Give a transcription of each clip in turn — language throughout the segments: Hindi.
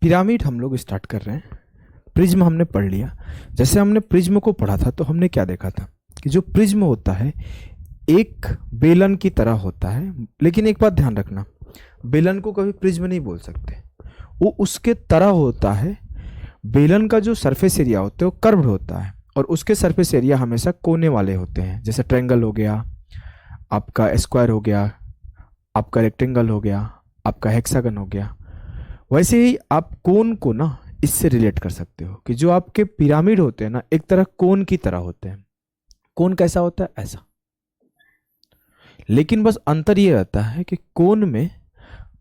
पिरामिड हम लोग स्टार्ट कर रहे हैं। प्रिज्म हमने पढ़ लिया। जैसे हमने प्रिज्म को पढ़ा था तो हमने क्या देखा था कि जो प्रिज्म होता है एक बेलन की तरह होता है, लेकिन एक बात ध्यान रखना, बेलन को कभी प्रिज्म नहीं बोल सकते, वो उसके तरह होता है। बेलन का जो सरफेस एरिया होता है वो कर्व्ड होता है और उसके सरफेस एरिया हमेशा कोने वाले होते हैं। जैसे ट्रायंगल हो गया, आपका स्क्वायर हो गया, आपका रेक्टेंगल हो गया, आपका हेक्सागन हो गया। वैसे ही आप कोन को ना इससे रिलेट कर सकते हो कि जो आपके पिरामिड होते हैं ना एक तरह कोन की तरह होते हैं। कोन कैसा होता है? ऐसा। लेकिन बस अंतर ये रहता है कि कोन में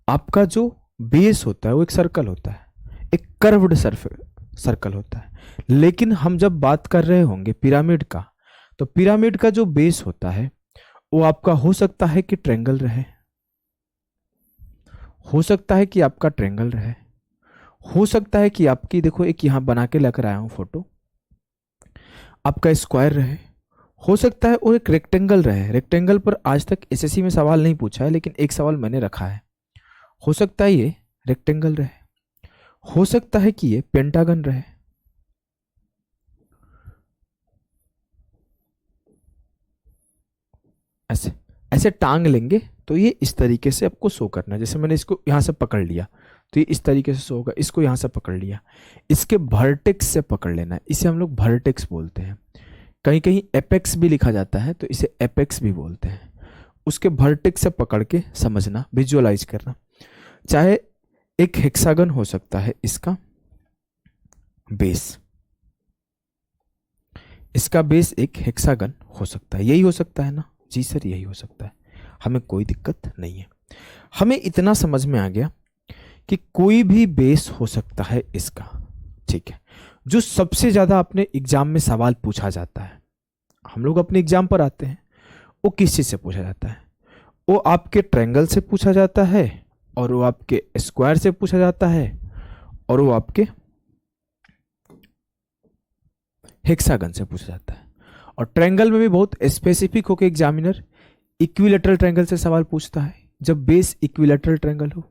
आपका जो बेस होता है वो एक सर्कल होता है, एक कर्व्ड सर्कल होता है। लेकिन हम जब बात कर रहे होंगे पिरामिड का, तो पिरामिड का जो बेस होता है वो आपका हो सकता है कि ट्रायंगल रहे, हो सकता है कि आपका ट्रायंगल रहे, हो सकता है कि आपकी, देखो एक यहां बना के लग रहा हूं फोटो, आपका स्क्वायर रहे, हो सकता है वो एक रेक्टेंगल रहे। रेक्टेंगल पर आज तक एसएससी में सवाल नहीं पूछा है, लेकिन एक सवाल मैंने रखा है। हो सकता है ये रेक्टेंगल रहे, हो सकता है कि ये पेंटागन रहे। ऐसे ऐसे टांग लेंगे तो ये इस तरीके से आपको शो करना है। जैसे मैंने इसको यहां से पकड़ लिया तो ये इस तरीके से शो होगा, इसको यहां से पकड़ लिया, इसके वर्टेक्स से पकड़ लेना है, इसे हम लोग वर्टेक्स बोलते हैं। कहीं कहीं एपेक्स भी लिखा जाता है तो इसे एपेक्स भी बोलते हैं। उसके वर्टेक्स से पकड़ के समझना, विजुअलाइज करना। चाहे एक हेक्सागन हो सकता है इसका बेस, इसका बेस एक हेक्सागन हो सकता है। यही हो सकता है ना? जी सर यही हो सकता है, हमें कोई दिक्कत नहीं है। हमें इतना समझ में आ गया कि कोई भी बेस हो सकता है इसका, ठीक है। जो सबसे ज्यादा अपने एग्जाम में सवाल पूछा जाता है, हम लोग अपने एग्जाम पर आते हैं, वो किस चीज से पूछा जाता है? वो आपके ट्रायंगल से पूछा जाता है, और वो आपके स्क्वायर से पूछा जाता है, और वो आपके हेक्सागन से पूछा जाता है। और ट्रायंगल में भी बहुत स्पेसिफिक होकर एग्जामिनर इक्विलैटरल ट्रायंगल से सवाल पूछता है, जब बेस इक्विलैटरल ट्रायंगल हो।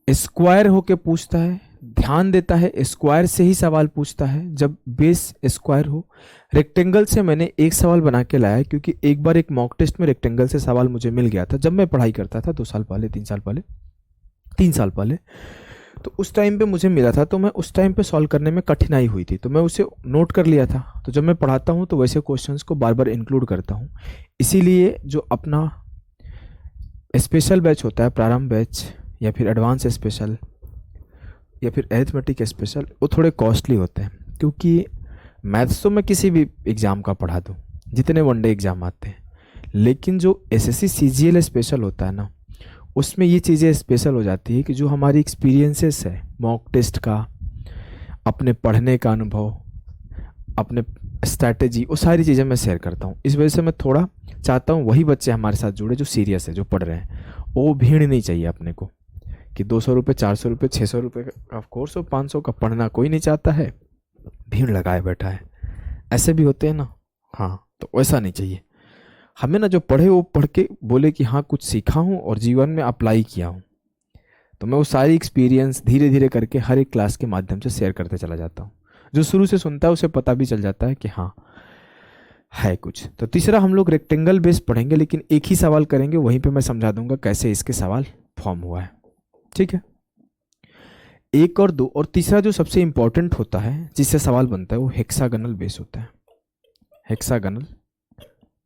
स्क्वायर होके पूछता है, ध्यान देता है स्क्वायर से ही सवाल पूछता है जब बेस स्क्वायर हो। रेक्टेंगल से मैंने एक सवाल बना के लाया क्योंकि एक बार एक मॉक टेस्ट में रेक्टेंगल से सवाल मुझे मिल गया था जब मैं पढ़ाई करता था 2 साल पहले, 3 साल पहले, 3 साल पहले। तो उस टाइम पे मुझे मिला था, तो मैं उस टाइम पे सॉल्व करने में कठिनाई हुई थी, तो मैं उसे नोट कर लिया था। तो जब मैं पढ़ाता हूँ तो वैसे क्वेश्चंस को बार बार इंक्लूड करता हूँ। इसीलिए जो अपना स्पेशल बैच होता है, प्रारंभ बैच या फिर एडवांस स्पेशल या फिर एरिथमेटिक स्पेशल, वो थोड़े कॉस्टली होते हैं। क्योंकि मैथ्स तो मैं किसी भी एग्ज़ाम का पढ़ा दूँ, जितने वनडे एग्ज़ाम आते हैं, लेकिन जो एसएससी सीजीएल स्पेशल होता है ना, उसमें ये चीज़ें स्पेशल हो जाती है कि जो हमारी एक्सपीरियंसेस है मॉक टेस्ट का, अपने पढ़ने का अनुभव, अपने स्ट्रैटेजी, वो सारी चीज़ें मैं शेयर करता हूँ। इस वजह से मैं थोड़ा चाहता हूँ वही बच्चे हमारे साथ जुड़े जो सीरियस है, जो पढ़ रहे हैं। वो भीड़ नहीं चाहिए अपने को कि 200 रुपये, 400 रुपये, 600 रुपये का कोर्स और 500 का पढ़ना कोई नहीं चाहता है, भीड़ लगाए बैठा है। ऐसे भी होते हैं ना, हाँ, तो वैसा नहीं चाहिए हमें ना। जो पढ़े वो पढ़ के बोले कि हाँ कुछ सीखा हूँ और जीवन में अप्लाई किया हूँ। तो मैं वो सारी एक्सपीरियंस धीरे धीरे करके हर एक क्लास के माध्यम से शेयर करते चला जाता हूँ। जो शुरू से सुनता है उसे पता भी चल जाता है कि हाँ है कुछ। तो तीसरा हम लोग रेक्टेंगल बेस पढ़ेंगे, लेकिन एक ही सवाल करेंगे, वहीं पे मैं समझा दूंगा कैसे इसके सवाल फॉर्म हुआ है, ठीक है। 1 और 2 और तीसरा जो सबसे इंपॉर्टेंट होता है जिससे सवाल बनता है वो हेक्सागनल बेस होता है। हेक्सागनल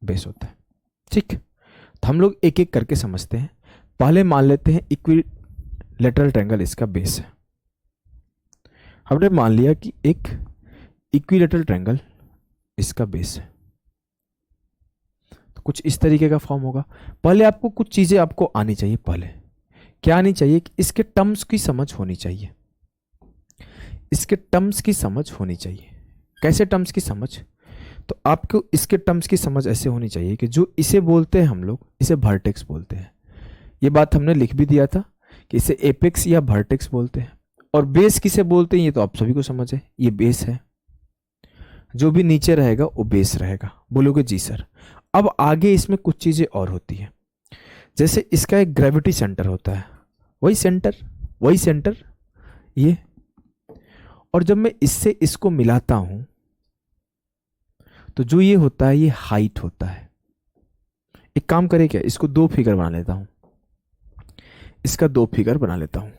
बेस होता है, ठीक। तो हम लोग एक एक करके समझते हैं। पहले मान लेते हैं इक्विलैटरल ट्रायंगल इसका बेस है। हमने मान लिया कि एक इक्विलैटरल ट्रायंगल इसका बेस है, तो कुछ इस तरीके का फॉर्म होगा। पहले आपको कुछ चीजें आपको आनी चाहिए। पहले क्या आनी चाहिए कि इसके टर्म्स की समझ होनी चाहिए। इसके टर्म्स की समझ होनी चाहिए। कैसे टर्म्स की समझ? तो आपको इसके टर्म्स की समझ ऐसे होनी चाहिए कि जो इसे बोलते हैं हम लोग, इसे वर्टेक्स बोलते हैं। ये बात हमने लिख भी दिया था कि इसे एपेक्स या वर्टेक्स बोलते हैं। और बेस किसे बोलते हैं ये तो आप सभी को समझ है, ये बेस है। जो भी नीचे रहेगा वो बेस रहेगा। बोलोगे जी सर। अब आगे इसमें कुछ चीजें और होती हैं, जैसे इसका एक ग्रेविटी सेंटर होता है, वही सेंटर ये, और जब मैं इससे इसको मिलाता हूं तो जो ये होता है ये हाइट होता है। एक काम करे क्या, इसको दो फिगर बना लेता हूं, इसका दो फिगर बना लेता हूं।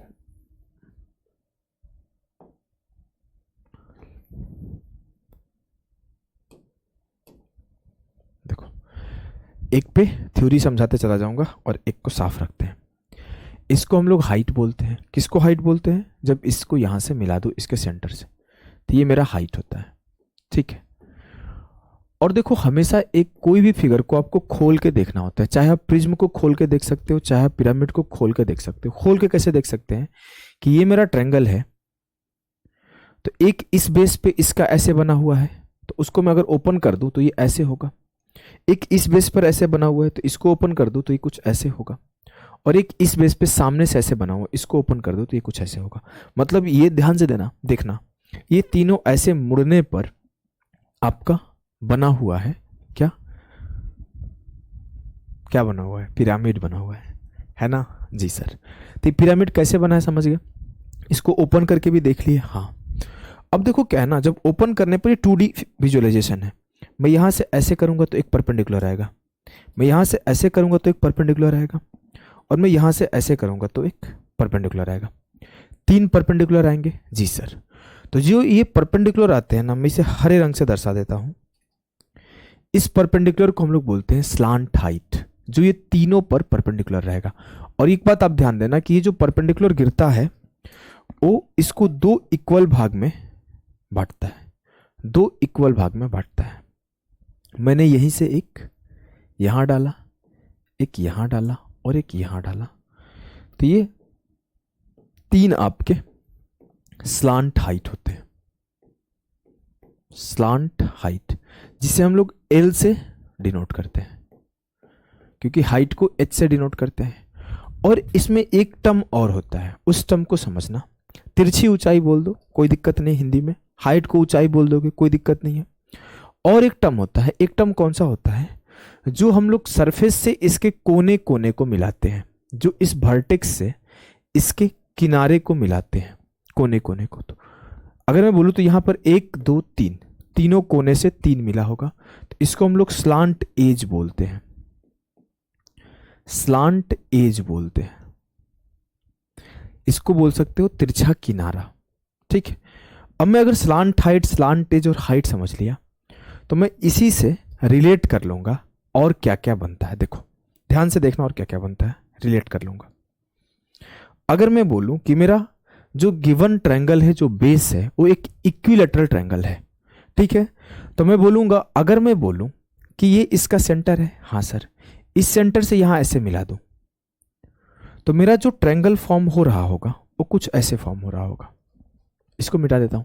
देखो, एक पे थ्योरी समझाते चला जाऊंगा और एक को साफ रखते हैं। इसको हम लोग हाइट बोलते हैं। किसको हाइट बोलते हैं? जब इसको यहां से मिला दो इसके सेंटर से, तो ये मेरा हाइट होता है, ठीक है। और देखो, हमेशा एक कोई भी फिगर को आपको खोल के देखना होता है, चाहे आप प्रिज्म को खोल के देख सकते हो, चाहे आप पिरामिड को खोल के देख सकते हो। खोल के कैसे देख सकते हैं कि ये मेरा ट्रायंगल है, तो एक इस बेस पे इसका ऐसे बना हुआ है, तो उसको मैं अगर ओपन कर दूं तो ये ऐसे होगा। एक इस बेस पर ऐसे बना हुआ है, तो इसको ओपन कर दूं तो ये कुछ ऐसे होगा। और एक इस बेस पे सामने से ऐसे बना हुआ, इसको ओपन कर दो तो ये कुछ ऐसे होगा। मतलब ये ध्यान से देना, देखना, ये तीनों ऐसे मुड़ने पर आपका बना हुआ है क्या? क्या बना हुआ है? पिरामिड बना हुआ है ना? जी सर। तो पिरामिड कैसे बना है समझ गए? इसको ओपन करके भी देख लिए। हाँ, अब देखो क्या है ना, जब ओपन करने पर ये 2D विजुअलाइजेशन है। मैं यहां से ऐसे करूंगा तो एक परपेंडिकुलर आएगा, मैं यहां से ऐसे करूंगा तो एक परपेंडिकुलर आएगा, और मैं यहां से ऐसे करूंगा तो एक परपेंडिकुलर आएगा। 3 परपेंडिकुलर आएंगे। जी सर। तो जो ये परपेंडिकुलर आते हैं ना, मैं इसे हरे रंग से दर्शा देता हूं। इस परपेंडिकुलर को हम लोग बोलते हैं स्लांट हाइट, जो ये तीनों पर परपेंडिकुलर रहेगा। और एक बात आप ध्यान देना कि ये जो परपेंडिकुलर गिरता है वो इसको दो इक्वल भाग में बांटता है, दो इक्वल भाग में बांटता है। मैंने यहीं से एक यहां डाला, एक यहां डाला और एक यहां डाला, तो ये 3 आपके स्लांट हाइट होते हैं। स्लांट हाइट, जिसे हम लोग एल से डिनोट करते हैं, क्योंकि हाइट को एच से डिनोट करते हैं। और इसमें एक टर्म और होता है, उस टर्म को समझना। तिरछी ऊंचाई बोल दो, कोई दिक्कत नहीं, हिंदी में हाइट को ऊंचाई बोल दोगे, कोई दिक्कत नहीं है। और एक टर्म होता है, एक टर्म कौन सा होता है? जो हम लोग सरफेस से इसके कोने कोने को मिलाते हैं, जो इस वर्टेक्स से इसके किनारे को मिलाते हैं, कोने कोने को। तो अगर मैं बोलूं तो यहां पर 1 2 3, तीनों कोने से 3 मिला होगा, तो इसको हम लोग स्लांट एज बोलते हैं। स्लांट एज बोलते हैं, इसको बोल सकते हो तिरछा किनारा, ठीक है। अब मैं अगर स्लांट हाइट, स्लांट एज और हाइट समझ लिया, तो मैं इसी से रिलेट कर लूंगा और क्या क्या बनता है। देखो ध्यान से देखना, और क्या क्या बनता है रिलेट कर लूंगा। अगर मैं बोलूं कि मेरा जो गिवन ट्रायंगल है, जो बेस है, वो एक इक्विलैटरल ट्रायंगल है, ठीक है, तो मैं बोलूंगा, अगर मैं बोलूं कि ये इसका सेंटर है, हाँ सर, इस सेंटर से यहां ऐसे मिला दूं, तो मेरा जो ट्रायंगल फॉर्म हो रहा होगा वो कुछ ऐसे फॉर्म हो रहा होगा। इसको मिटा देता हूं,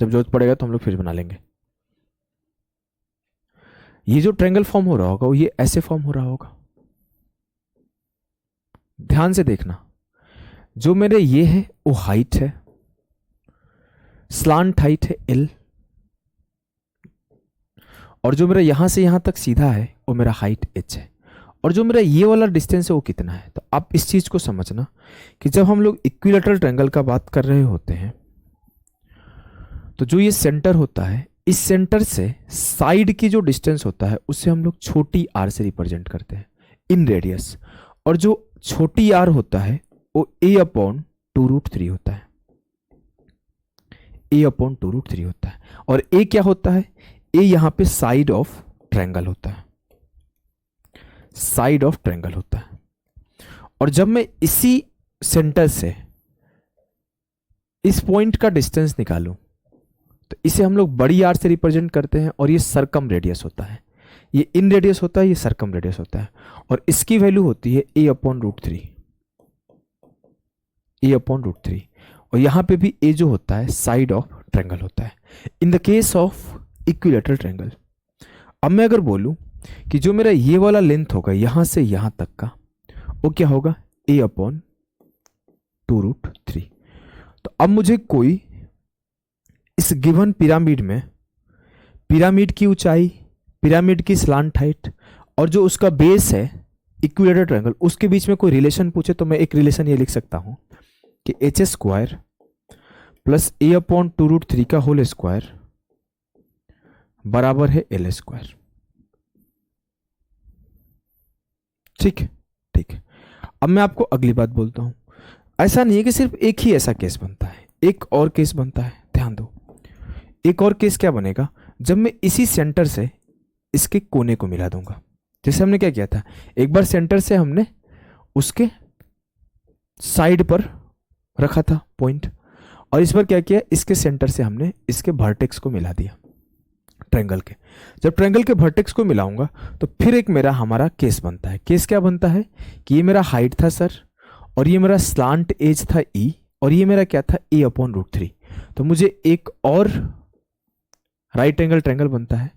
जब जरूरत पड़ेगा तो हम लोग फिर बना लेंगे। ये जो ट्रायंगल फॉर्म हो रहा होगा वो ये ऐसे फॉर्म हो रहा होगा। ध्यान से देखना, जो मेरे ये है वो हाइट है, स्लांट हाइट है एल, और जो मेरा यहां से यहां तक सीधा है वो मेरा हाइट एच है। और जो मेरा ये वाला डिस्टेंस है वो कितना है? तो आप इस चीज को समझना कि जब हम लोग इक्विलैटरल ट्रायंगल का बात कर रहे होते हैं, तो जो ये सेंटर होता है, इस सेंटर से साइड की जो डिस्टेंस होता है उसे हम लोग छोटी आर से रिप्रेजेंट करते हैं इन रेडियस। और जो छोटी आर होता है वो a/2√3 होता है, a/2√3 होता है। और a क्या होता है? a यहां पे साइड ऑफ ट्रायंगल होता है, साइड ऑफ ट्रायंगल होता है। और जब मैं इसी सेंटर से इस पॉइंट का डिस्टेंस निकालूं, तो इसे हम लोग बड़ी आर से रिप्रेजेंट करते हैं, और ये सरकम रेडियस होता है। ये इन रेडियस होता है, ये सरकम रेडियस होता है, और इसकी वैल्यू होती है a/√3, a/√3। और यहां पे भी a जो होता है साइड ऑफ ट्रायंगल होता है in the case of equilateral triangle. अब मैं अगर बोलूं कि जो मेरा ये वाला लेंथ होगा यहां से यहां तक का, वो क्या होगा? a/2√3। तो अब मुझे कोई इस गिवन पिरामिड में, पिरामिड की ऊंचाई, पिरामिड की स्लांट हाइट और जो उसका बेस है इक्विलेटरल ट्रायंगल, उसके बीच में कोई रिलेशन पूछे तो मैं एक रिलेशन ये लिख सकता हूं कि एच स्क्वायर प्लस ए अपॉन 2√3 का होल स्क्वायर बराबर है एल स्क्वायर। ठीक है, ठीक है। अब मैं आपको अगली बात बोलता हूं। ऐसा नहीं है कि सिर्फ एक ही ऐसा केस बनता है, एक और केस बनता है, ध्यान दो। एक और केस क्या बनेगा, जब मैं इसी सेंटर से इसके कोने को मिला दूंगा। जैसे हमने क्या किया था, एक बार सेंटर से हमने उसके साइड पर रखा था पॉइंट, और इस बार क्या किया, इसके सेंटर से हमने इसके वर्टेक्स को मिला दिया ट्रायंगल के। जब ट्रायंगल के वर्टेक्स को मिलाऊंगा तो फिर एक मेरा हमारा केस बनता है। केस क्या बनता है कि ये मेरा हाइट था सर, और ये मेरा स्लांट एज था ई, और ये मेरा क्या था ए अपॉन √3। तो मुझे एक और राइट एंगल ट्रायंगल बनता है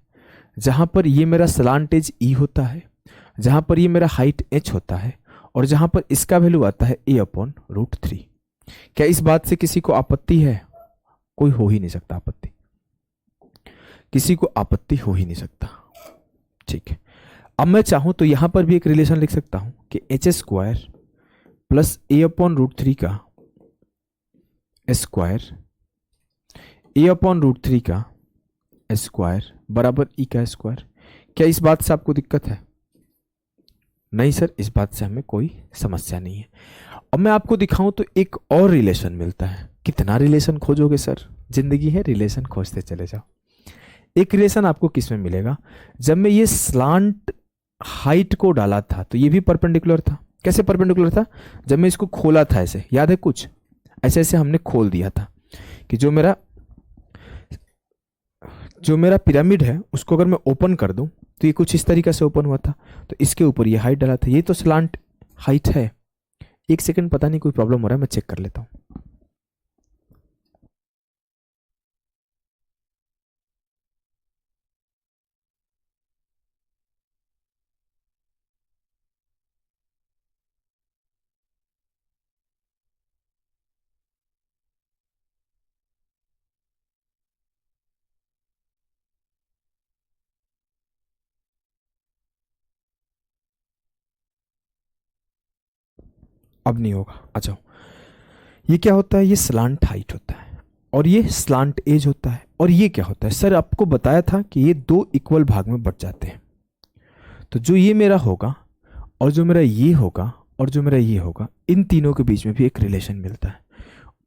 जहां पर ये मेरा स्लांट एज ई होता है, जहां पर ये मेरा हाइट एच होता है, और जहां पर इसका वैल्यू आता है ए अपॉन √3। क्या इस बात से किसी को आपत्ति है? कोई हो ही नहीं सकता आपत्ति, किसी को आपत्ति हो ही नहीं सकता। ठीक है, अब मैं चाहूं तो यहां पर भी एक रिलेशन लिख सकता हूं कि एच स्क्वायर प्लस ए अपॉन √3 का स्क्वायर ए अपॉन √3 का स्क्वायर बराबर ई का स्क्वायर। क्या इस बात से आपको दिक्कत है? नहीं सर, इस बात से हमें कोई समस्या नहीं है। अब मैं आपको दिखाऊं तो एक और रिलेशन मिलता है। कितना रिलेशन खोजोगे सर, जिंदगी है रिलेशन खोजते चले जाओ। एक रिलेशन आपको किस में मिलेगा, जब मैं ये स्लांट हाइट को डाला था तो ये भी परपेंडिकुलर था। कैसे परपेंडिकुलर था? जब मैं इसको खोला था ऐसे, याद है कुछ ऐसे ऐसे हमने खोल दिया था कि जो मेरा पिरामिड है उसको अगर मैं ओपन कर दूं तो ये कुछ इस तरीके से ओपन हुआ था, तो इसके ऊपर ये हाइट डाला था। ये तो स्लांट हाइट है। एक सेकंड, पता नहीं कोई प्रॉब्लम हो रहा है, मैं चेक कर लेता हूं। अब नहीं होगा, आ जाओ। ये क्या होता है, ये स्लांट हाइट होता है और ये स्लांट एज होता है। और ये क्या होता है सर, आपको बताया था कि ये दो इक्वल भाग में बट जाते हैं। तो जो ये मेरा होगा और जो मेरा ये होगा और जो मेरा ये होगा, इन तीनों के बीच में भी एक रिलेशन मिलता है।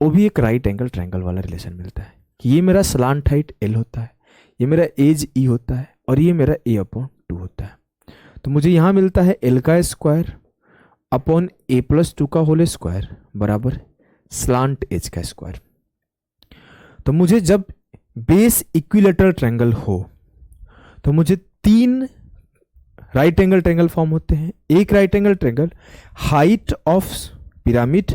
वो भी एक राइट एंगल ट्रायंगल वाला रिलेशन मिलता है कि ये मेरा स्लांट हाइट एल होता है, ये मेरा एज ई होता है, और ये मेरा ए अपॉन 2 होता है। तो मुझे यहां मिलता है एल का स्क्वायर अपॉन ए प्लस 2 का होल स्क्वायर बराबर स्लांट एज का स्क्वायर। तो मुझे जब बेस इक्विलेटरल ट्रायंगल हो तो मुझे 3 राइट एंगल ट्रायंगल फॉर्म होते हैं। एक right angle triangle height of pyramid,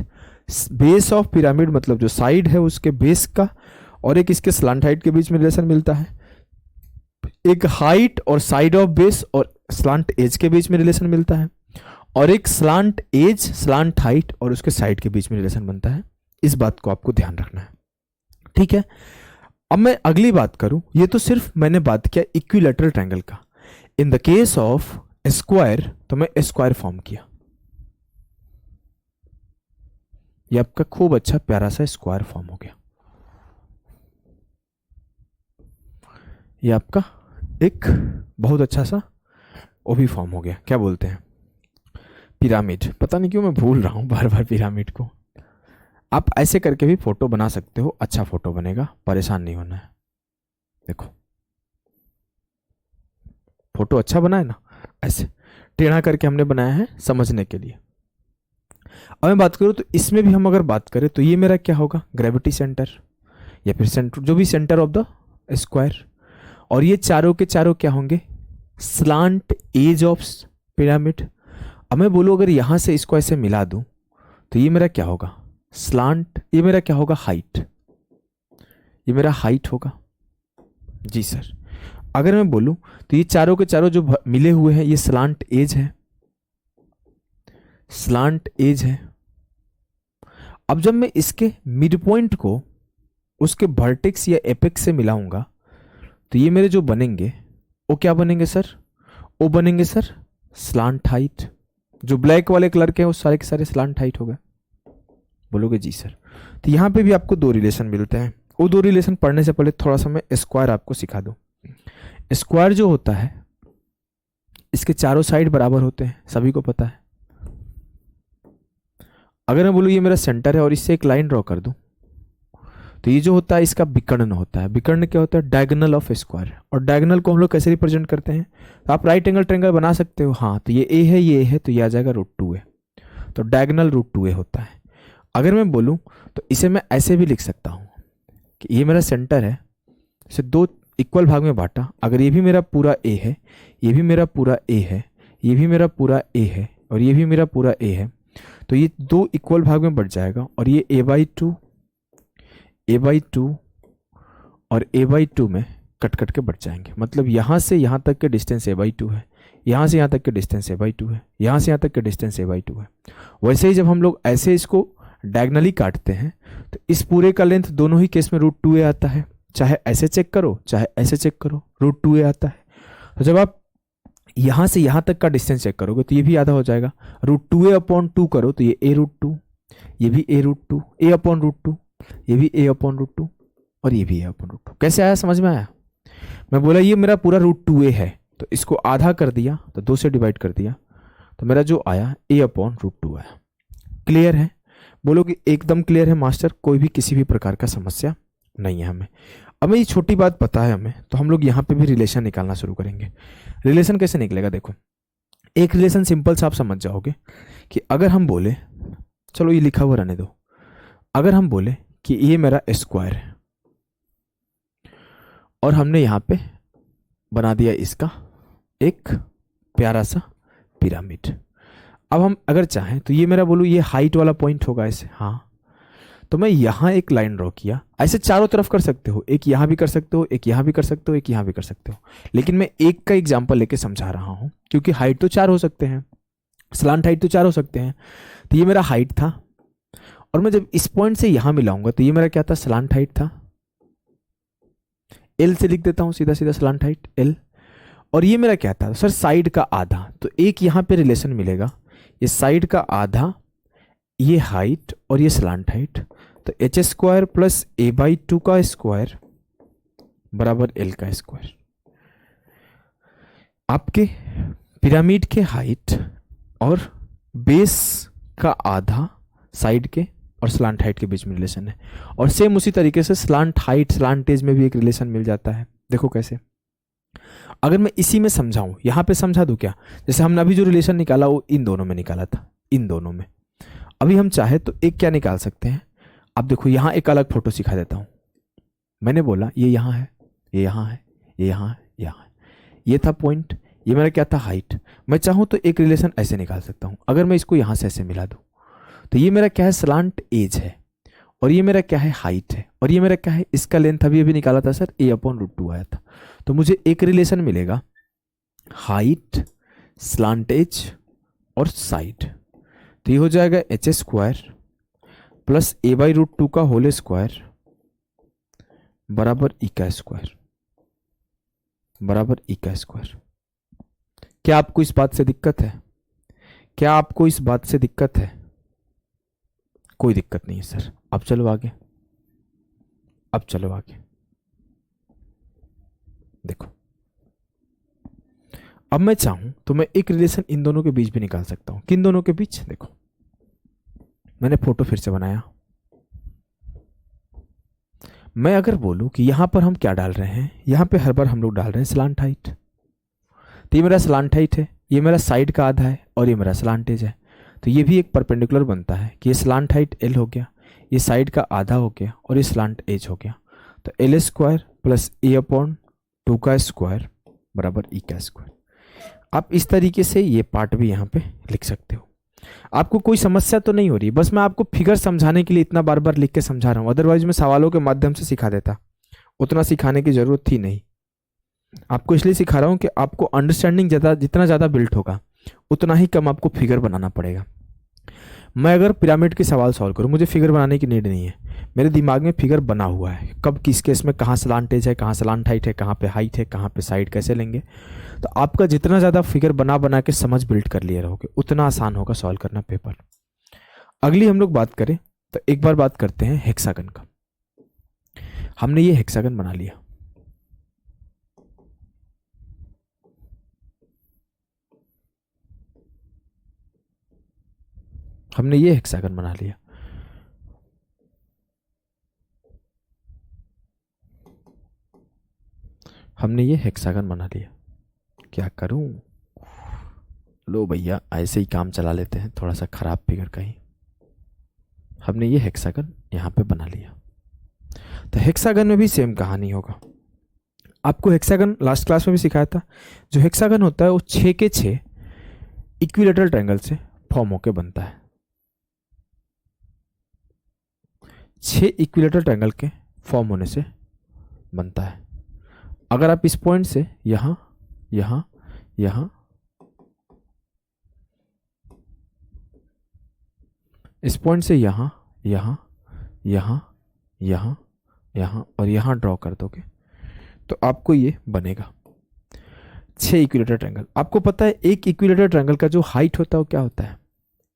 base of pyramid मतलब जो साइड है उसके बेस का, और एक इसके स्लांट हाइट के बीच में रिलेशन मिलता है। एक हाइट और साइड ऑफ बेस और स्लांट एज के बीच में रिलेशन मिलता है, और एक स्लांट एज, स्लांट हाइट और उसके साइड के बीच में रिलेशन बनता है। इस बात को आपको ध्यान रखना है, ठीक है। अब मैं अगली बात करूं, ये तो सिर्फ मैंने बात किया इक्विलेटरल ट्रायंगल का। In the case of square तो मैं स्क्वायर फॉर्म किया, ये आपका खूब अच्छा प्यारा सा स्क्वायर फॉर्म हो गया। ये आपका एक बहुत अच्छा सा वो भी फॉर्म हो गया, क्या बोलते हैं, पिरामिड। पता नहीं क्यों मैं भूल रहा हूं बार बार पिरामिड को। आप ऐसे करके भी फोटो बना सकते हो, अच्छा फोटो बनेगा, परेशान नहीं होना है। देखो फोटो अच्छा बना है ना, ऐसे टेढ़ा करके हमने बनाया है समझने के लिए। अब मैं बात करूं तो इसमें भी हम अगर बात करें तो ये मेरा क्या होगा, ग्रेविटी सेंटर या फिर सेंटर, जो भी सेंटर ऑफ द स्क्वायर। और ये चारों के चारों क्या होंगे, स्लांट एज ऑफ पिरामिड। अब मैं बोलूं अगर यहां से इसको ऐसे मिला दूं तो ये मेरा क्या होगा, स्लांट, ये मेरा क्या होगा, हाइट, ये मेरा हाइट होगा। जी सर। अगर मैं बोलूं तो ये चारों के चारों जो मिले हुए हैं ये स्लांट एज है, स्लांट एज है। अब जब मैं इसके मिड पॉइंट को उसके वर्टेक्स या एपेक्स से मिलाऊंगा तो ये मेरे जो बनेंगे वो क्या बनेंगे सर, वो बनेंगे सर स्लांट हाइट। जो ब्लैक वाले कलर के हैं वो सारे के सारे स्लांट हाइट हो गए। बोलोगे जी सर। तो यहाँ पे भी आपको दो रिलेशन मिलते हैं। वो दो रिलेशन पढ़ने से पहले थोड़ा सा मैं स्क्वायर आपको सिखा दूं। स्क्वायर जो होता है इसके चारों साइड बराबर होते हैं, सभी को पता है। अगर मैं बोलूँ ये मेरा सेंटर है और इससे एक लाइन ड्रॉ कर दूं, तो ये जो होता है इसका विकर्ण होता है। विकर्ण क्या होता है, डायगोनल ऑफ स्क्वायर। और डायगोनल को हम लोग कैसे रिप्रेजेंट करते हैं, तो आप राइट एंगल ट्रायंगल बना सकते हो। हाँ, तो ये ए है, ये ए है, तो ये आ जाएगा √2a। तो डायगोनल √2a होता है। अगर मैं बोलूँ तो इसे मैं ऐसे भी लिख सकता हूँ कि ये मेरा सेंटर है, इसे दो इक्वल भाग में बांटा। अगर ये भी मेरा पूरा ए है, ये भी मेरा पूरा ए है, ये भी मेरा पूरा ए है, और ये भी मेरा पूरा ए है, तो ये दो इक्वल भाग में बढ़ जाएगा। और ये a/2 और a/2 में कट कट के बढ़ जाएंगे। मतलब यहाँ से यहाँ तक के डिस्टेंस a/2 है, यहाँ से यहाँ तक के डिस्टेंस a/2 है, यहाँ से यहाँ तक के डिस्टेंस a/2 है। वैसे ही जब हम लोग ऐसे इसको डायगनली काटते हैं तो इस पूरे का लेंथ दोनों ही केस में √2a आता है। चाहे ऐसे चेक करो चाहे ऐसे चेक करो, √2a आता है। तो जब आप यहाँ से यहाँ तक का डिस्टेंस चेक करोगे तो ये भी आधा हो जाएगा। √2a/2 करो तो ये a√2, ये भी a√2, a/√2, ये भी a/√2, और ये भी a/√2। कैसे आया, समझ में आया? मैं बोला ये मेरा पूरा √2a है, तो इसको आधा कर दिया, तो 2 से डिवाइड कर दिया, तो मेरा जो आया a/√2 आया। क्लियर है? बोलो कि एकदम क्लियर है मास्टर, कोई भी किसी भी प्रकार का समस्या नहीं है हमें। अब ये छोटी बात पता है हमें, तो हम लोग यहाँ पे भी रिलेशन निकालना शुरू करेंगे। रिलेशन कैसे निकलेगा, देखो एक रिलेशन सिंपल सा आप समझ जाओगे कि अगर हम बोले, चलो ये लिखा हुआ रहने दो, अगर हम बोले कि ये मेरा स्क्वायर है और हमने यहाँ पे बना दिया इसका एक प्यारा सा पिरामिड। अब हम अगर चाहें तो ये मेरा बोलूँ ये हाइट वाला पॉइंट होगा ऐसे, हाँ, तो मैं यहाँ एक लाइन ड्रॉ किया। ऐसे चारों तरफ कर सकते हो, एक यहाँ भी कर सकते हो, एक यहाँ भी कर सकते हो, एक यहाँ भी कर सकते हो, लेकिन मैं एक का एग्जाम्पल लेके समझा रहा हूँ क्योंकि हाइट तो 4 हो सकते हैं, स्लांट हाइट तो 4 हो सकते हैं। तो ये मेरा हाइट था, और मैं जब इस पॉइंट से यहां मिलाऊंगा तो ये मेरा क्या था, स्लांट हाइट था। एल से लिख देता हूं सीधा सीधा, स्लांट हाइट एल। और ये मेरा क्या था सर, साइड का आधा। तो एक यहां पे रिलेशन मिलेगा, ये साइड का आधा, ये हाइट और ये स्लांट हाइट। तो h² प्लस a/2 का स्क्वायर बराबर l का स्क्वायर। आपके पिरामिड के हाइट और बेस का आधा साइड के और स्लांट हाइट के बीच में रिलेशन है। और सेम उसी तरीके से स्लांट हाइट स्लांट एज में भी एक रिलेशन मिल जाता है। देखो कैसे, अगर मैं इसी में समझाऊं, यहां पे समझा दूं क्या, जैसे हमने अभी जो रिलेशन निकाला वो इन दोनों में निकाला था, इन दोनों में। अभी हम चाहे तो एक क्या निकाल सकते हैं, अब देखो यहां एक अलग फोटो सिखा देता हूं। मैंने बोला ये यहां है, ये यहां है, ये यहां है, यहां है, ये था पॉइंट, ये मेरा क्या था, हाइट। मैं चाहूं तो एक रिलेशन ऐसे निकाल सकता हूं। अगर मैं इसको यहां से ऐसे मिला दूं तो ये मेरा क्या है, स्लांट एज है, और ये मेरा क्या है, हाइट है, और ये मेरा क्या है, इसका लेंथ अभी अभी निकाला था सर, a/√2 आया था। तो मुझे एक रिलेशन मिलेगा हाइट स्लांट एज और साइड। तो ये हो जाएगा h² प्लस a/√2 का होल स्क्वायर बराबर e का स्क्वायर बराबर e का स्क्वायर। क्या आपको इस बात से दिक्कत है? क्या आपको इस बात से दिक्कत है? कोई दिक्कत नहीं है सर। अब चलो आगे, अब चलो आगे। देखो अब मैं चाहूं तो मैं एक रिलेशन इन दोनों के बीच भी निकाल सकता हूं। किन दोनों के बीच? देखो मैंने फोटो फिर से बनाया। मैं अगर बोलूं कि यहां पर हम क्या डाल रहे हैं, यहां पे हर बार हम लोग डाल रहे हैं स्लांट हाइट। तो ये मेरा स्लांट हाइट है, ये मेरा साइड का आधा है, और ये मेरा स्लांट एज है। तो ये भी एक परपेंडिकुलर बनता है कि ये स्लांट हाइट l हो गया, ये साइड का आधा हो गया, और ये स्लांट एज हो गया। तो l² प्लस a/2 का स्क्वायर बराबर e का स्क्वायर। आप इस तरीके से ये पार्ट भी यहाँ पे लिख सकते हो। आपको कोई समस्या तो नहीं हो रही, बस मैं आपको फिगर समझाने के लिए इतना बार बार लिख के समझा रहा हूँ। अदरवाइज मैं सवालों के माध्यम से सिखा देता, उतना सिखाने की जरूरत थी नहीं। आपको इसलिए सिखा रहा हूँ कि आपको अंडरस्टैंडिंग जितना ज़्यादा बिल्ट होगा उतना ही कम आपको फिगर बनाना पड़ेगा। मैं अगर पिरामिड के सवाल सॉल्व करूँ, मुझे फिगर बनाने की नीड नहीं है, मेरे दिमाग में फिगर बना हुआ है, कब किस केस में कहाँ स्लांट एज है, कहाँ स्लांट हाइट है, कहाँ पे हाइट है, कहाँ पे साइड कैसे लेंगे। तो आपका जितना ज़्यादा फिगर बना बना के समझ बिल्ड कर लिए रहोगे उतना आसान होगा सॉल्व करना पेपर। अगली हम लोग बात करें तो एक बार बात करते हैं हेक्सागन का। हमने ये हेक्सागन बना लिया, हमने ये हेक्सागन बना लिया। हमने ये हेक्सागन बना लिया। क्या करूं, लो भैया ऐसे ही काम चला लेते हैं, थोड़ा सा खराब फिगर कहीं। हमने ये हेक्सागन यहाँ पे बना लिया। तो हेक्सागन में भी सेम कहानी होगा। आपको हेक्सागन लास्ट क्लास में भी सिखाया था। जो हेक्सागन होता है वो 6 के 6 इक्विलेटरल ट्रायंगल से फॉर्म होके बनता है। 6 इक्विलेटरल ट्रायंगल के फॉर्म होने से बनता है। अगर आप इस पॉइंट से यहाँ यहाँ यहाँ इस पॉइंट से यहाँ यहाँ यहाँ यहाँ यहाँ और यहाँ ड्रॉ कर दोगे तो आपको ये बनेगा 6 इक्विलेटरल ट्रायंगल। आपको पता है एक इक्विलेटरल ट्रायंगल का जो हाइट होता है वो क्या होता है,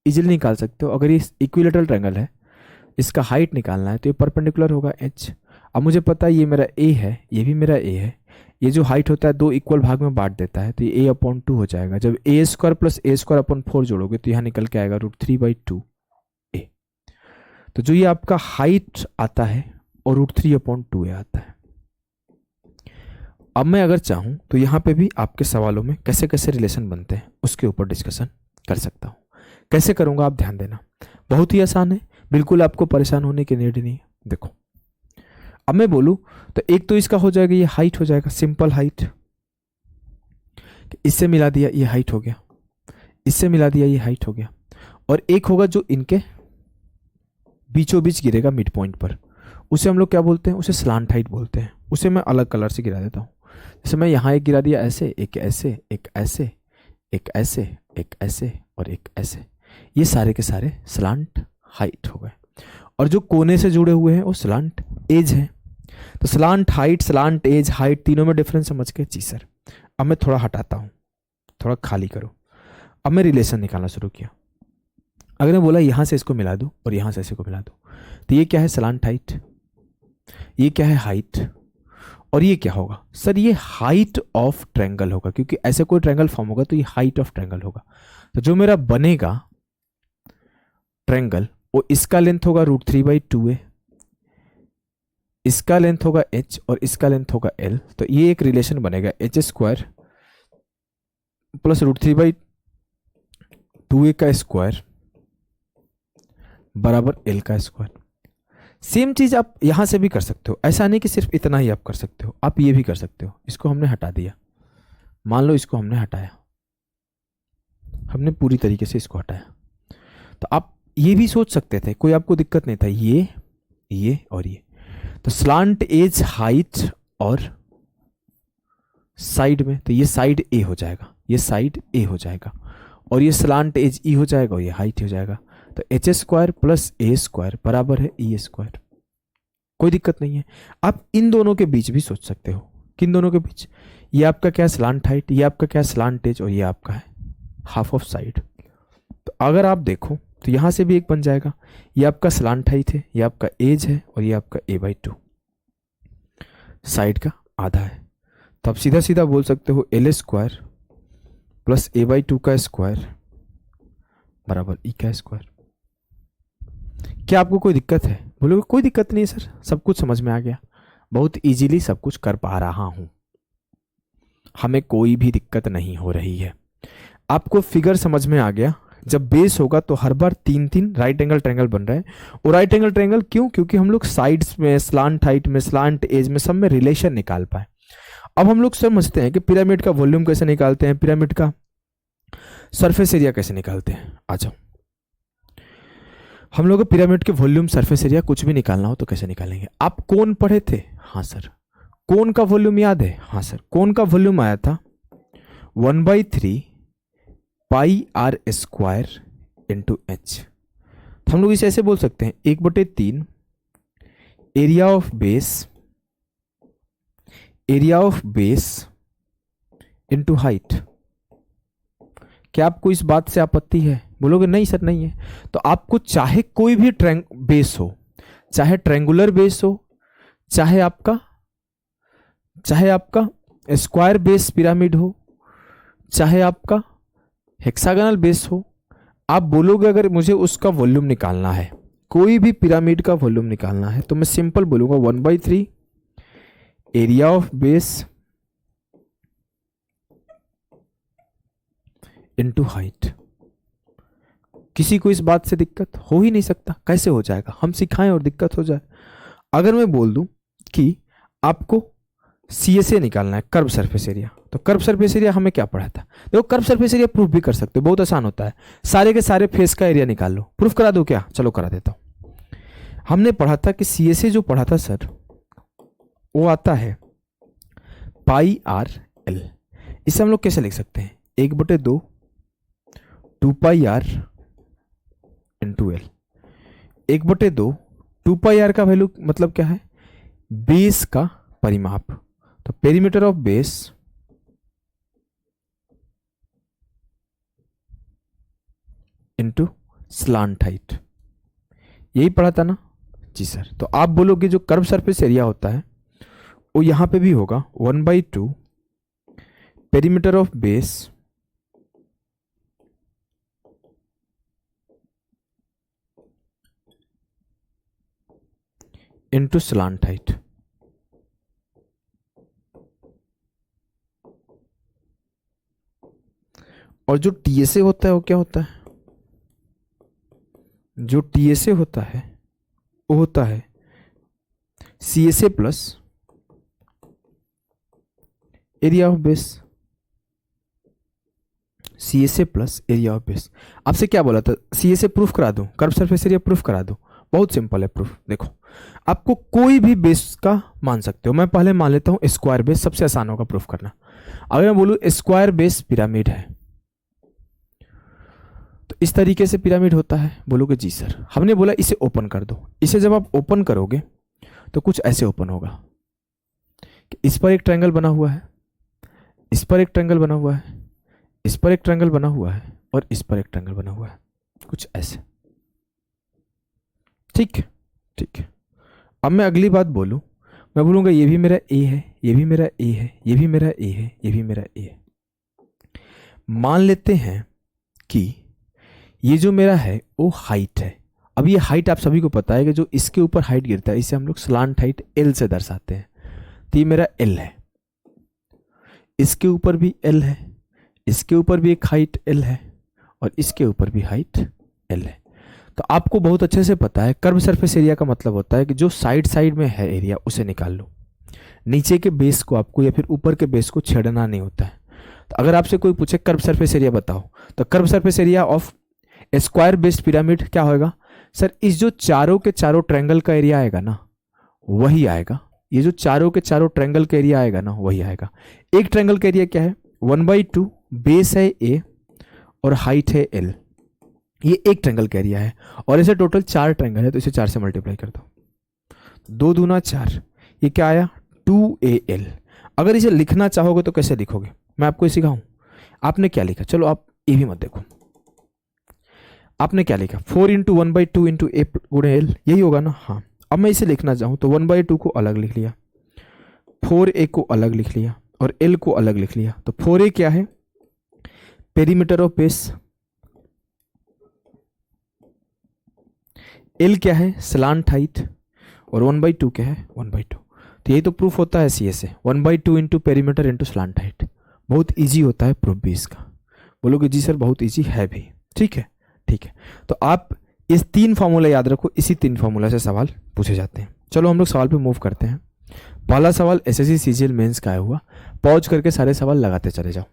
इजीली निकाल सकते हो। अगर ये इक्विलेटरल ट्रायंगल है, इसका हाइट निकालना है तो ये परपेंडिकुलर होगा h। अब मुझे पता है ये मेरा a है, ये भी मेरा a है। ये जो हाइट होता है 2 इक्वल भाग में बांट देता है तो ये a/2 हो जाएगा। जब a² + a² / 4 जोड़ोगे तो यहाँ निकल के आएगा √3/2 a। तो जो ये आपका हाइट आता है और √3/2 a आता है। अब मैं अगर चाहूँ तो यहाँ पे भी आपके सवालों में कैसे कैसे रिलेशन बनते हैं उसके ऊपर डिस्कशन कर सकता हूँ। कैसे करूँगा आप ध्यान देना, बहुत ही आसान है, बिल्कुल आपको परेशान होने की नीड नहीं है। देखो अब मैं बोलूँ तो एक तो इसका हो जाएगा, ये हाइट हो जाएगा, सिंपल हाइट। इससे मिला दिया ये हाइट हो गया, इससे मिला दिया ये हाइट हो गया। और एक होगा जो इनके बीचों बीच गिरेगा मिड पॉइंट पर, उसे हम लोग क्या बोलते हैं, उसे स्लांट हाइट बोलते हैं। उसे मैं अलग कलर से गिरा देता हूँ। जैसे मैं यहाँ एक गिरा दिया ऐसे, एक ऐसे, एक ऐसे, एक ऐसे, एक ऐसे और एक ऐसे, ये सारे के सारे स्लांट हाइट हो गए। और जो कोने से जुड़े हुए हैं वो स्लांट एज है। तो slant height, slant edge, height, तीनों में डिफरेंस समझ के जी सर। अब मैं थोड़ा हटाता हूँ, थोड़ा खाली करो। अब मैं रिलेशन निकालना शुरू किया। अगर मैं बोला यहाँ से इसको मिला दूँ और यहाँ से इसको मिला दूँ तो ये क्या है, स्लांट हाइट, ये क्या है, हाइट, और ये क्या होगा सर, ये हाइट ऑफ ट्रायंगल होगा, क्योंकि ऐसे कोई ट्रायंगल फॉर्म होगा तो ये हाइट ऑफ ट्रायंगल होगा। तो जो मेरा बनेगा ट्रायंगल वो इसका लेंथ होगा √3/2a, इसका लेंथ होगा h और इसका लेंथ होगा l। तो ये एक रिलेशन बनेगा h² + √3/2a का स्क्वायर बराबर l का स्क्वायर। सेम चीज आप यहां से भी कर सकते हो, ऐसा नहीं कि सिर्फ इतना ही आप कर सकते हो, आप ये भी कर सकते हो। इसको हमने हटा दिया, मान लो इसको हमने हटाया, हमने पूरी तरीके से इसको हटाया, तो आप ये भी सोच सकते थे, कोई आपको दिक्कत नहीं था, ये और ये। तो स्लांट एज, हाइट और साइड में, तो ये साइड ए हो जाएगा, ये साइड ए हो जाएगा, और ये स्लांट एज ई हो जाएगा और ये हाइट हो जाएगा। तो h² + a² बराबर है e²। कोई दिक्कत नहीं है। आप इन दोनों के बीच भी सोच सकते हो, किन दोनों के बीच, ये आपका क्या स्लांट हाइट, ये आपका क्या स्लांट एज, और ये आपका है हाफ ऑफ साइड। तो अगर आप देखो तो यहां से भी एक बन जाएगा, ये आपका स्लांट हाइट है, ये आपका एज है और ये आपका a/2 साइड का आधा है। तो आप सीधा सीधा बोल सकते हो l² + a/2 का स्क्वायर बराबर e का स्क्वायर। क्या आपको कोई दिक्कत है? बोलोगे कोई दिक्कत नहीं सर, सब कुछ समझ में आ गया, बहुत इजीली सब कुछ कर पा रहा हूं, हमें कोई भी दिक्कत नहीं हो रही है। आपको फिगर समझ में आ गया। जब बेस होगा तो हर बार 3 राइट एंगल ट्रायंगल बन रहे हैं। और राइट एंगल ट्रायंगल क्यों? क्योंकि हम लोग साइड्स में, स्लांट हाइट में, स्लांट एज में, सब में रिलेशन निकाल पाए। अब हम लोग समझते हैं कि पिरामिड का वॉल्यूम कैसे निकालते हैं, पिरामिड का सरफेस एरिया कैसे निकालते हैं। आ जाओ, हम लोग पिरामिड के वॉल्यूम, सरफेस एरिया कुछ भी निकालना हो तो कैसे निकालेंगे। आप कोन पढ़े थे? हाँ सर। कोन का वॉल्यूम याद है? हाँ सर। कोन का वॉल्यूम आया था 1/3 πr² × h। तो हम लोग इसे ऐसे बोल सकते हैं 1/3 area of base into height. क्या आपको इस बात से आपत्ति है? बोलोगे नहीं सर नहीं है। तो आपको चाहे कोई भी बेस हो, चाहे ट्रायंगुलर बेस हो, चाहे आपका स्क्वायर बेस पिरामिड हो, चाहे आपका हेक्सागोनल बेस हो, आप बोलोगे अगर मुझे उसका वॉल्यूम निकालना है, कोई भी पिरामिड का वॉल्यूम निकालना है, तो मैं सिंपल बोलूंगा 1/3 area of base into height. किसी को इस बात से दिक्कत हो ही नहीं सकता। कैसे हो जाएगा? हम सिखाएं और दिक्कत हो जाए। अगर मैं बोल दूं कि आपको CSA निकालना है, कर्व सरफेस एरिया, तो कर्व सरफेस एरिया हमें क्या पढ़ा था? देखो कर्व सरफेस एरिया प्रूफ भी कर सकते हो, बहुत आसान होता है। सारे के सारे फेस का एरिया निकाल लो। प्रूफ करा दो क्या? चलो करा देता हूं। हमने पढ़ा था कि CSA जो पढ़ा था सर, वो आता है πr/l। इसे हम लोग कैसे लिख सकते हैं? 1/2 2πr इंटू एल। 1/2 2πr का वैल्यू मतलब क्या है? बेस का परिमाप। तो perimeter of base into slant height. यही पढ़ा था ना जी सर। तो आप बोलोगे जो कर्व सरफेस एरिया होता है वो यहां पे भी होगा 1/2 perimeter of base into slant height. और जो TSA होता है वो क्या होता है? जो TSA होता है वो होता है CSA plus area of base. CSA plus area of base. आपसे क्या बोला था? CSA प्रूफ करा दूं, कर्व सरफेस एरिया प्रूफ करा दूं। बहुत सिंपल है प्रूफ। देखो आपको कोई भी बेस का मान सकते हो। मैं पहले मान लेता हूं स्क्वायर बेस, सबसे आसान होगा प्रूफ करना। अगर मैं बोलूं स्क्वायर बेस पिरामिड है, तो इस तरीके से पिरामिड होता है। बोलोगे जी सर। हमने बोला इसे ओपन कर दो। इसे जब आप ओपन करोगे तो कुछ ऐसे ओपन होगा कि इस पर एक ट्रायंगल बना हुआ है, इस पर एक ट्रायंगल बना हुआ है, इस पर एक ट्रायंगल बना हुआ है, और इस पर एक ट्रायंगल बना हुआ है, कुछ ऐसे। ठीक है, ठीक है। अब मैं अगली बात बोलूं, मैं बोलूंगा ये भी मेरा ए है, ये भी मेरा ए है, ये भी मेरा ए है, ये भी मेरा ए है। मान लेते हैं कि ये जो मेरा है वो हाइट है। अब ये हाइट आप सभी को पता है कि जो इसके ऊपर हाइट गिरता है इसे हम लोग स्लांट हाइट L से दर्शाते हैं। तो ये मेरा L है, इसके ऊपर भी L है, इसके ऊपर भी एक हाइट L है, और इसके ऊपर भी हाइट L है। तो आपको बहुत अच्छे से पता है कर्व सरफेस एरिया का मतलब होता है कि जो साइड साइड में है एरिया उसे निकाल लो। नीचे के बेस को आपको या फिर ऊपर के बेस को छेड़ना नहीं होता है। तो अगर आपसे कोई पूछे कर्व सरफेस एरिया बताओ, तो curve surface area of square based pyramid क्या होगा? सर इस जो चारों के चारों ट्रायंगल का एरिया आएगा ना वही आएगा। ये जो चारों के चारों ट्रायंगल का एरिया आएगा ना वही आएगा। एक ट्रायंगल का एरिया क्या है? 1/2 बेस है A और हाइट है L। ये एक ट्रायंगल का एरिया है, और ऐसे टोटल 4 ट्रायंगल है, तो इसे 4 से मल्टीप्लाई कर दो। 2 दूना 4, ये क्या आया? 2AL। अगर इसे लिखना चाहोगे तो कैसे लिखोगे? मैं आपको ये सिखाऊं। आपने क्या लिखा? चलो आप ये भी मत देखो। आपने क्या लिखा? 4 इंटू 1/2 इंटू A गुणे L, यही होगा ना? हाँ। अब मैं इसे लिखना चाहूँ तो 1/2 को अलग लिख लिया, 4A को अलग लिख लिया, और L को अलग लिख लिया। तो 4A क्या है? Perimeter of base. L क्या है? Slant height. और 1/2 क्या है? 1/2। तो यही तो प्रूफ होता है CSA, 1/2 into perimeter into slant height. बहुत ईजी होता है प्रूफ भी इसका। बोलोगे जी सर बहुत ईजी है भी। ठीक है, ठीक है। तो आप इस 3 फार्मूला याद रखो, इसी 3 फार्मूला से सवाल पूछे जाते हैं। चलो हम लोग सवाल पे मूव करते हैं। पहला सवाल SSC CGL मेंस का आया हुआ, पॉज करके सारे सवाल लगाते चले जाओ।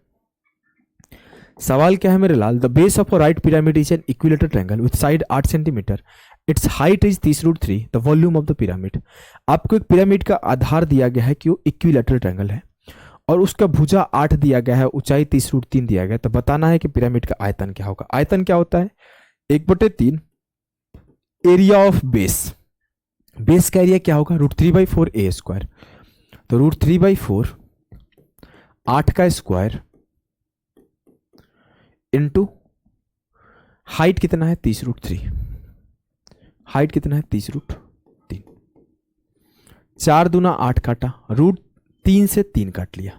सवाल क्या है मेरे लाल? The base of a right pyramid is an equilateral triangle with side 8 centimetre, its height is 30√3, the volume of the pyramid. आपको एक पिरामिड का आधार दिया गया है कि वो इक्विलेटरल ट्रायंगल है, और उसका भुजा 8 दिया गया है, ऊंचाई 30√3 दिया गया है। तो बताना है कि पिरामिड का आयतन क्या होगा। आयतन क्या होता है? 1/3 एरिया ऑफ बेस, बेस का एरिया क्या होगा, √3/4 ए स्क्वायर, तो √3/4 8 का स्क्वायर इंटू हाइट कितना है 30√3, हाइट कितना है 30√3, 4 दूना 8 काटा, √3 से 3 काट लिया,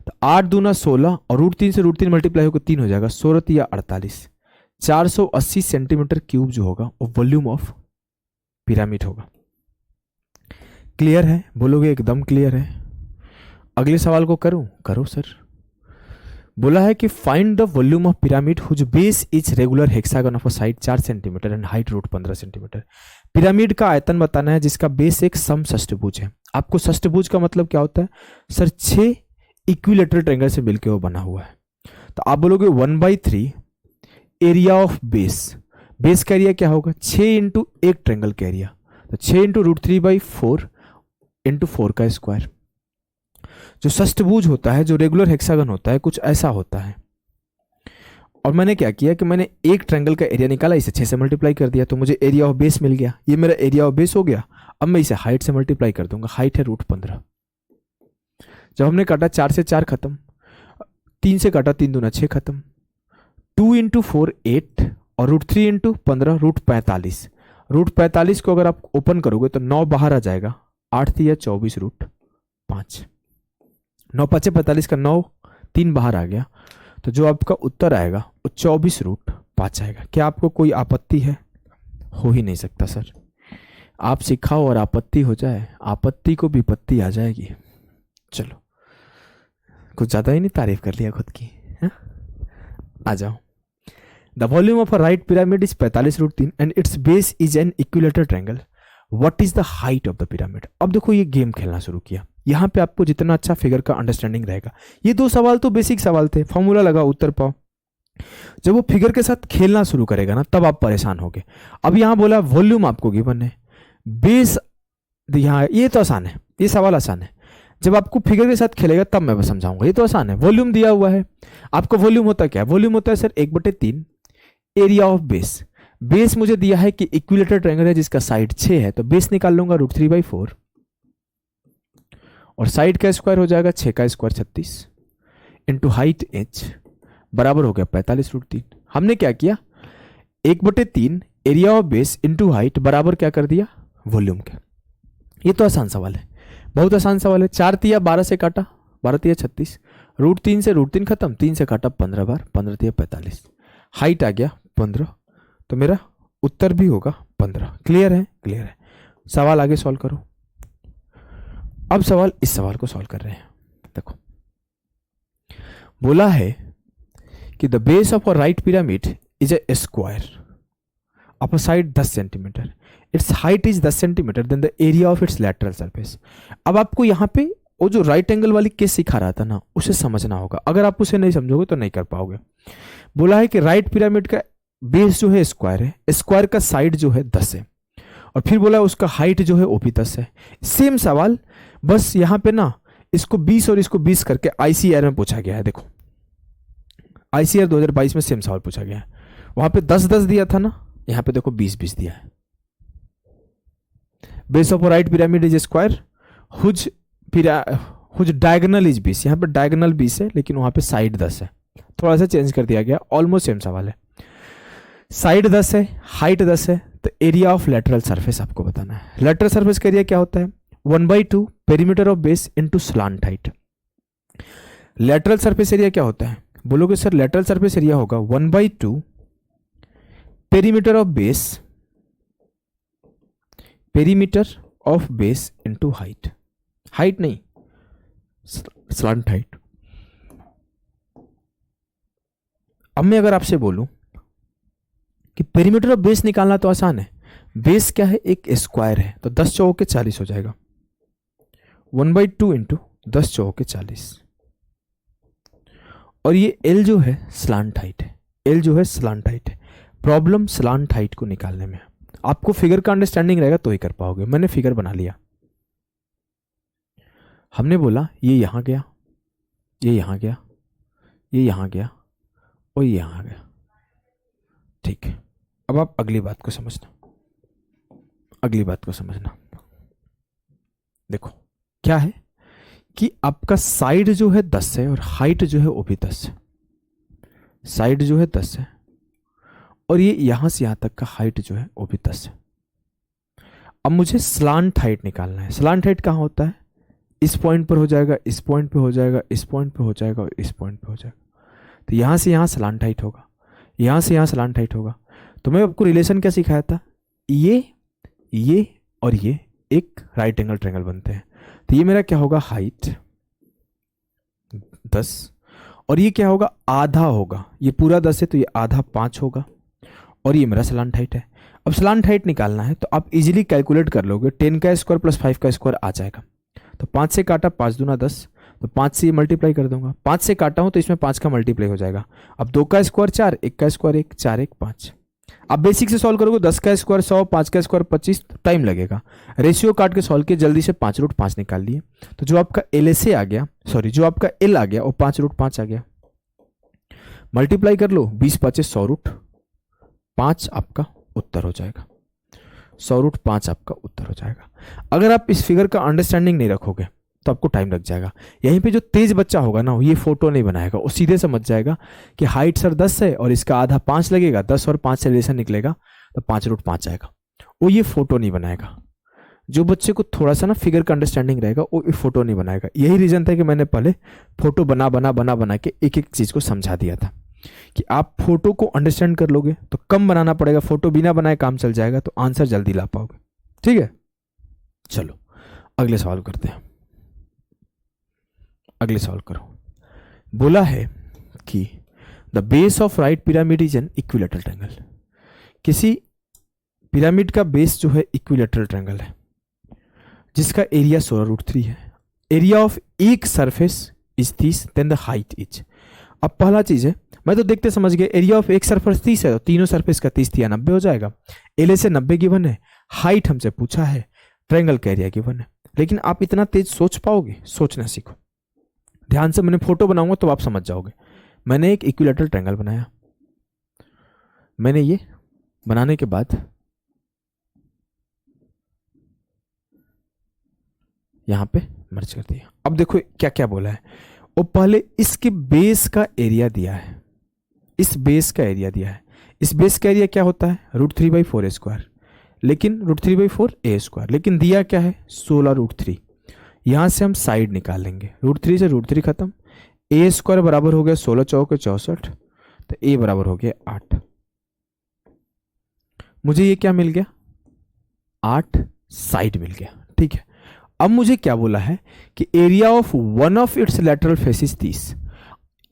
तो 8 दूना 16 और √3 से √3 मल्टीप्लाई होकर 3 हो जाएगा, 16 48, 480 सेंटीमीटर क्यूब जो होगा वो वॉल्यूम ऑफ पिरामिड होगा। क्लियर है, बोलोगे एकदम क्लियर है। अगले सवाल को करूं, करो सर। बोला है कि find the volume of pyramid whose base is regular hexagon of a side 4 centimetre and height √15 centimetre. Pyramid का आयतन बताना है जिसका बेस एक समषष्टभुज है। आपको षष्टभुज का मतलब क्या होता है सर, 6 इक्विलेटरल ट्रायंगल से मिलकर वो बना हुआ है। तो आप बोलोगे 1/3 एरिया ऑफ बेस, बेस का एरिया क्या होगा 6 इंटू एक ट्रायंगल का एरिया, तो 6 इंटू √3/4 इंटू 4 का स्क्वायर। जो षष्टभुज होता है, जो रेगुलर हेक्सागन होता है, कुछ ऐसा होता है। और मैंने क्या किया कि मैंने एक ट्रायंगल का एरिया निकाला, इसे 6 से मल्टीप्लाई कर दिया, तो मुझे एरिया ऑफ बेस मिल गया। ये मेरा एरिया ऑफ बेस हो गया। अब मैं इसे हाइट से मल्टीप्लाई कर दूंगा, हाइट है √15। जब हमने काटा 4 से 4 खत्म, 3 से काटा 3 दूना 6 खत्म, 2 इंटू 4 8 और √3 इंटू 15 √45। √45 को अगर आप ओपन करोगे तो 9 बाहर आ जाएगा, 8 3 24 √5, 9 5 45 का 9 3 बाहर आ गया, तो जो आपका उत्तर आएगा वो 24 √5 आएगा। क्या आपको कोई आपत्ति है? हो ही नहीं सकता सर। आप सिखाओ और आपत्ति हो जाए, आपत्ति को विपत्ति आ जाएगी। चलो, कुछ ज्यादा ही नहीं तारीफ कर लिया खुद की, है? आ जाओ। The volume of a right pyramid is 45√3 and it's base is an equilateral triangle. What is the height of the pyramid? अब देखो ये गेम खेलना शुरू किया। यहां पे आपको जितना अच्छा फिगर का अंडरस्टैंडिंग रहेगा, ये 2 सवाल तो बेसिक सवाल थे, फॉर्मूला लगा उत्तर पाओ। जब वो फिगर के साथ खेलना शुरू करेगा ना, तब आप परेशान होगे। अब यहां बोला वॉल्यूम आपको गिवन है, बेस यहाँ, ये तो आसान है, ये सवाल आसान है। जब आपको फिगर के साथ खेलेगा तब मैं समझाऊंगा, ये तो आसान है। वॉल्यूम दिया हुआ है आपको, वॉल्यूम होता क्या है? वॉल्यूम होता है sir 1/3 area of base. Base मुझे दिया है कि इक्विलेटरल ट्रायंगल है जिसका साइड 6 है, तो बेस निकाल लूंगा √3/4 और साइड का स्क्वायर हो जाएगा 6 का स्क्वायर 36 इंटू हाइट h बराबर हो गया 45√3। हमने क्या किया, 1/3 area of base into height बराबर क्या कर दिया, वॉल्यूम का। ये तो आसान सवाल है, बहुत आसान सवाल है। 4 तिया 12 से काटा, 12 तिया 36, √3 से √3 खत्म, 3 से काटा 15 बार, 15 तिया 45, हाइट आ गया 15, तो मेरा उत्तर भी होगा 15। क्लियर है? क्लियर है। सवाल आगे सॉल्व करो। अब सवाल, इस सवाल को सॉल्व कर रहे हैं। देखो, बोला है कि the base of a right pyramid is a square of a side 10 centimetre, its height is 10 centimetre, then the area of its lateral surface. अब आपको यहाँ पे वो जो राइट एंगल वाली केस सिखा रहा था ना, उसे समझना होगा। अगर आप उसे नहीं समझोगे तो नहीं कर पाओगे। बोला है कि राइट पिरामिड का बेस जो है स्क्वायर है, स्क्वायर का साइड जो है 10 है, और फिर बोला उसका हाइट जो है वो भी 10 है। सेम सवाल, बस यहां पे ना इसको 20 और इसको 20 करके ICAR में पूछा गया है। देखो ICAR 2022 में सेम सवाल पूछा गया है। वहां पे 10-10 दिया था ना, यहां पे देखो 20-20 दिया है। Base of right pyramid is square whose diagonal is 20, यहां पे डायगोनल 20 है लेकिन वहां पे साइड 10 है, थोड़ा सा चेंज कर दिया गया। ऑलमोस्ट सेम सवाल है, साइड 10 है, हाइट 10 है, तो एरिया ऑफ लेटरल सरफेस आपको बताना है। लेटरल सरफेस का एरिया क्या होता है, 1/2 perimeter of base into slant height. Lateral surface area क्या होता है? बोलोगे सर लेटरल सरफेस एरिया होगा 1/2 perimeter of base, perimeter of base into height, height नहीं स्लांट हाइट। अब मैं अगर आपसे बोलूं कि पेरीमीटर ऑफ बेस निकालना तो आसान है। बेस क्या है, एक स्क्वायर है, तो 10 चौके 40 हो जाएगा, 1/2 इंटू 10 चौके 40। और ये L जो है स्लांट हाइट है, L जो है स्लांट हाइट है। प्रॉब्लम स्लांट हाइट को निकालने में, आपको फिगर का अंडरस्टैंडिंग रहेगा तो ही कर पाओगे। मैंने फिगर बना लिया, हमने बोला ये यहां गया, ये यहां गया, ये यहां गया और ये यहां गया। ठीक है, अब आप अगली बात को समझना। अगली बात को समझना। देखो क्या है कि आपका साइड जो है 10 है और हाइट जो है वो भी 10 है। साइड जो है 10 है और ये यहां से यहां तक का हाइट जो है वो भी 10 है। अब मुझे स्लांट हाइट निकालना है। स्लांट हाइट कहाँ होता है? इस पॉइंट पर हो जाएगा, इस पॉइंट पे हो जाएगा, इस पॉइंट पे हो जाएगा और इस पॉइंट पे हो जाएगा। तो यहां से यहां स्लांट हाइट होगा, यहां से यहां स्लांट हाइट होगा। तो मैं आपको रिलेशन क्या सिखाया था? ये और ये एक राइट एंगल ट्रायंगल बनते हैं। तो ये मेरा क्या होगा? हाइट 10 और ये क्या होगा? आधा होगा। ये पूरा 10 है तो ये आधा 5 होगा और ये मेरा स्लांट हाइट है। अब स्लांट हाइट निकालना है तो आप इजीली कैलकुलेट कर लोगे। 10 का स्क्वायर प्लस 5 का स्क्वायर आ जाएगा। तो 5 से काटा, 5 दूना 10, तो 5 से ये मल्टीप्लाई कर दूंगा। 5 से काटा हूं तो इसमें 5 का मल्टीप्लाई हो जाएगा। अब 2 का स्क्वायर 4, 1 का स्क्वायर 1, 4 1 5। अब बेसिक से सॉल्व करोगे, 10 का स्क्वायर 100, 5 का स्क्वायर 25, तो टाइम लगेगा। रेशियो काट के सॉल्व किए, जल्दी से 5√5 निकाल लिए। तो जो आपका LSA आ गया, सॉरी जो आपका L आ गया वो 5√5 आ गया। मल्टीप्लाई कर लो, 20 5 100√5 आपका उत्तर हो जाएगा। 100√5 आपका उत्तर हो जाएगा। अगर आप इस फिगर का अंडरस्टैंडिंग नहीं रखोगे तो आपको टाइम लग जाएगा। यहीं पे जो तेज बच्चा होगा ना, ये फोटो नहीं बनाएगा, वो सीधे समझ जाएगा कि हाइट सर 10 है और इसका आधा 5 लगेगा, 10 और 5 से रिलेशन निकलेगा तो 5√5 आएगा। वो ये फोटो नहीं बनाएगा। जो बच्चे को थोड़ा सा ना फिगर का अंडरस्टैंडिंग रहेगा वो ये फोटो नहीं बनाएगा। यही रीजन था कि मैंने पहले फोटो बना के एक एक चीज को समझा दिया था कि आप फोटो को अंडरस्टैंड कर लोगे तो कम बनाना पड़ेगा, फोटो बिना बनाए काम चल जाएगा, तो आंसर जल्दी ला पाओगे। ठीक है, चलो अगले सवाल करते हैं। अगले सवाल करो। बोला है कि the base of right pyramid is an equilateral triangle. किसी पिरामिड का बेस जो है इक्विलैटरल ट्रायंगल है जिसका एरिया 16√3 है। एरिया ऑफ एक surface is 30, then the height is. अब पहला चीज है, मैं तो देखते समझ गए, एरिया ऑफ एक सरफेस 30 है तो तीनों सरफेस का 30 या 90 हो जाएगा। LA से 90 गिवन है, हाइट हमसे पूछा है, ट्रायंगल का एरिया गिवन है। लेकिन आप इतना तेज सोच पाओगे? सोचना सीखो। ध्यान से, मैंने फोटो बनाऊंगा तो आप समझ जाओगे। मैंने एक इक्विलैटरल ट्रायंगल बनाया। मैंने ये बनाने के बाद यहां पे मर्ज कर दिया। अब देखो क्या क्या बोला है। वो पहले इसके बेस का एरिया दिया है, इस बेस का एरिया दिया है। इस बेस का एरिया क्या होता है? √3/4 A², लेकिन √3/4 A², लेकिन दिया क्या है? 16√3। यहां से हम साइड निकाल लेंगे, √3 से √3 खत्म, A² बराबर हो गया 16 चौके 64, तो A बराबर हो गया 8। मुझे ये क्या मिल गया? 8 साइड मिल गया। ठीक है, अब मुझे क्या बोला है कि area of one of its lateral faces 30।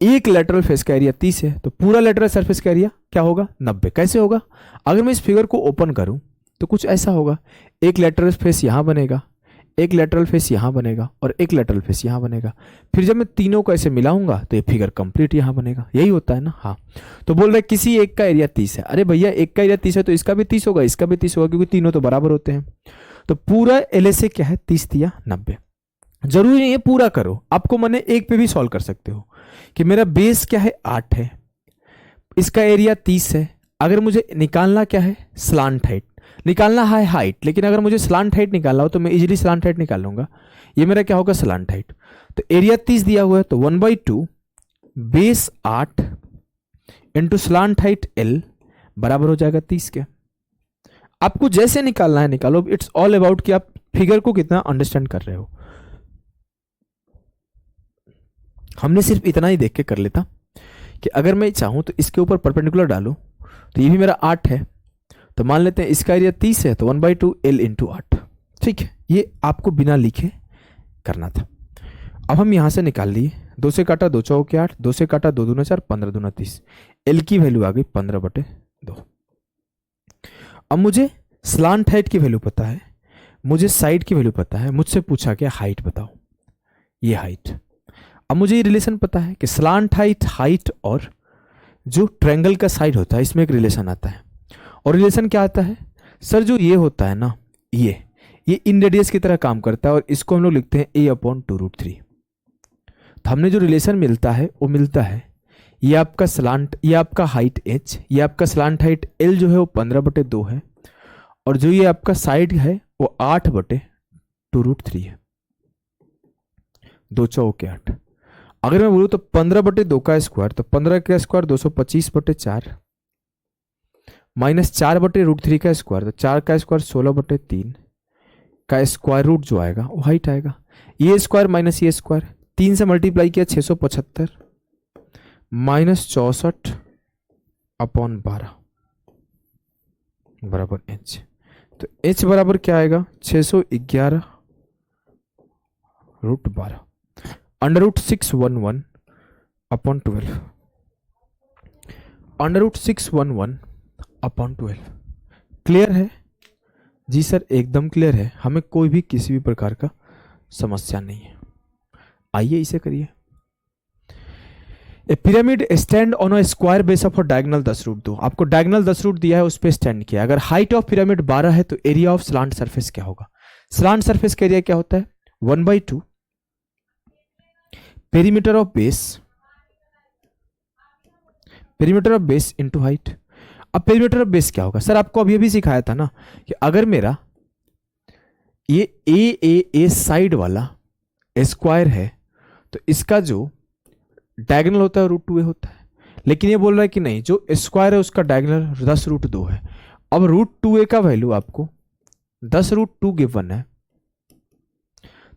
एक लेटरल फेस का एरिया 30 है तो पूरा लेटरल सरफेस का एरिया क्या होगा? 90। कैसे होगा? अगर मैं इस फिगर को ओपन करूं तो कुछ ऐसा होगा, एक लेटरल फेस यहां बनेगा, एक लेटरल फेस यहां बनेगा और एक लेटरल फेस यहां बनेगा। फिर जब मैं तीनों को ऐसे मिलाऊंगा तो ये फिगर कंप्लीट यहां बनेगा। यही होता है ना? हाँ। तो बोल रहे किसी एक का एरिया 30 है। अरे भैया, एक का एरिया 30 है तो इसका भी 30 होगा, इसका भी 30 होगा, क्योंकि तीनों तो बराबर होते हैं। तो पूरा LSA क्या है? 30 या 90। जरूरी नहीं है पूरा करो, आपको मैंने एक पे भी सॉल्व कर सकते हो कि मेरा बेस क्या है? 8 है, इसका एरिया 30 है। अगर मुझे निकालना क्या है? स्लांट हाइट निकालना है, हाइट। लेकिन अगर मुझे स्लांट हाइट निकालना हो तो मैं इजीली स्लांट हाइट निकाल लूंगा। ये मेरा क्या होगा? Slant height. तो एरिया 30 दिया हुआ है तो 1/2 base 8 into slant height L बराबर हो जाएगा 30 के। आपको जैसे निकालना है निकालो, इट्स ऑल अबाउट कि आप फिगर को कितना अंडरस्टैंड कर रहे हो। हमने सिर्फ इतना ही देख के कर लेता कि अगर मैं चाहूं तो इसके ऊपर परपेंडिकुलर डालूं तो ये भी मेरा 8 है, तो मान लेते हैं इसका एरिया 30 है तो 1/2 L इंटू 8। ठीक है, ये आपको बिना लिखे करना था। अब हम यहां से निकाल लिए, 2 से काटा 2 चौके 8, 2 से काटा 2 दूना 4, 15 दूना 30। L की वैल्यू आ गई 15/2। अब मुझे स्लांट हाइट की वैल्यू पता है, मुझे साइड की वैल्यू पता है, मुझसे पूछा क्या? हाइट बताओ। ये हाइट। अब मुझे ये रिलेशन पता है कि स्लांट हाइट, हाइट और जो ट्रायंगल का साइड होता है इसमें एक रिलेशन आता है। और रिलेशन क्या आता है? सर जो ये होता है ना, ये इन रेडियस की तरह काम करता है और इसको हम लोग लिखते हैं A/2√3। तो हमने जो रिलेशन मिलता है वो मिलता है, ये आपका हाइट H, ये आपका स्लांट हाइट L जो है वो 15/2 है, और जो ये आपका साइड है वो 8/2√3 है, 2 चौके 8। अगर मैं बोलूँ तो 15/2 का स्क्वायर, तो 15 का स्क्वायर 225/4 माइनस 4/√3 का स्क्वायर, तो 4 का स्क्वायर 16/3 का स्क्वायर रूट जो आएगा वो हाइट आएगा। ये स्क्वायर माइनस ये स्क्वायर, 3 से मल्टीप्लाई किया 675 माइनस 64/12 बराबर h। तो h बराबर क्या आएगा 611/12 √611/12 √611/12। क्लियर है जी सर? एकदम क्लियर है, हमें कोई भी किसी भी प्रकार का समस्या नहीं है। आइए इसे करिए। A pyramid stand on a square base of a diagonal 10√2। आपको डायगोनल 10 रूट दिया है, उस पर स्टैंड किया। अगर हाइट ऑफ पिरामिड 12 है तो एरिया ऑफ स्लांट सरफेस क्या होगा? स्लांट सरफेस का एरिया क्या होता है? 1/2 perimeter of base into height. अब पेरीमीटर ऑफ बेस क्या होगा सर? आपको अभी अभी सिखाया था ना कि अगर मेरा ये ए साइड वाला स्क्वायर है तो इसका जो डायगोनल होता है √2a होता है, लेकिन ये बोल रहा है कि नहीं, जो स्क्वायर है उसका डायगोनल 10√2 है। अब √2a का वैल्यू आपको 10√2 गिवन है,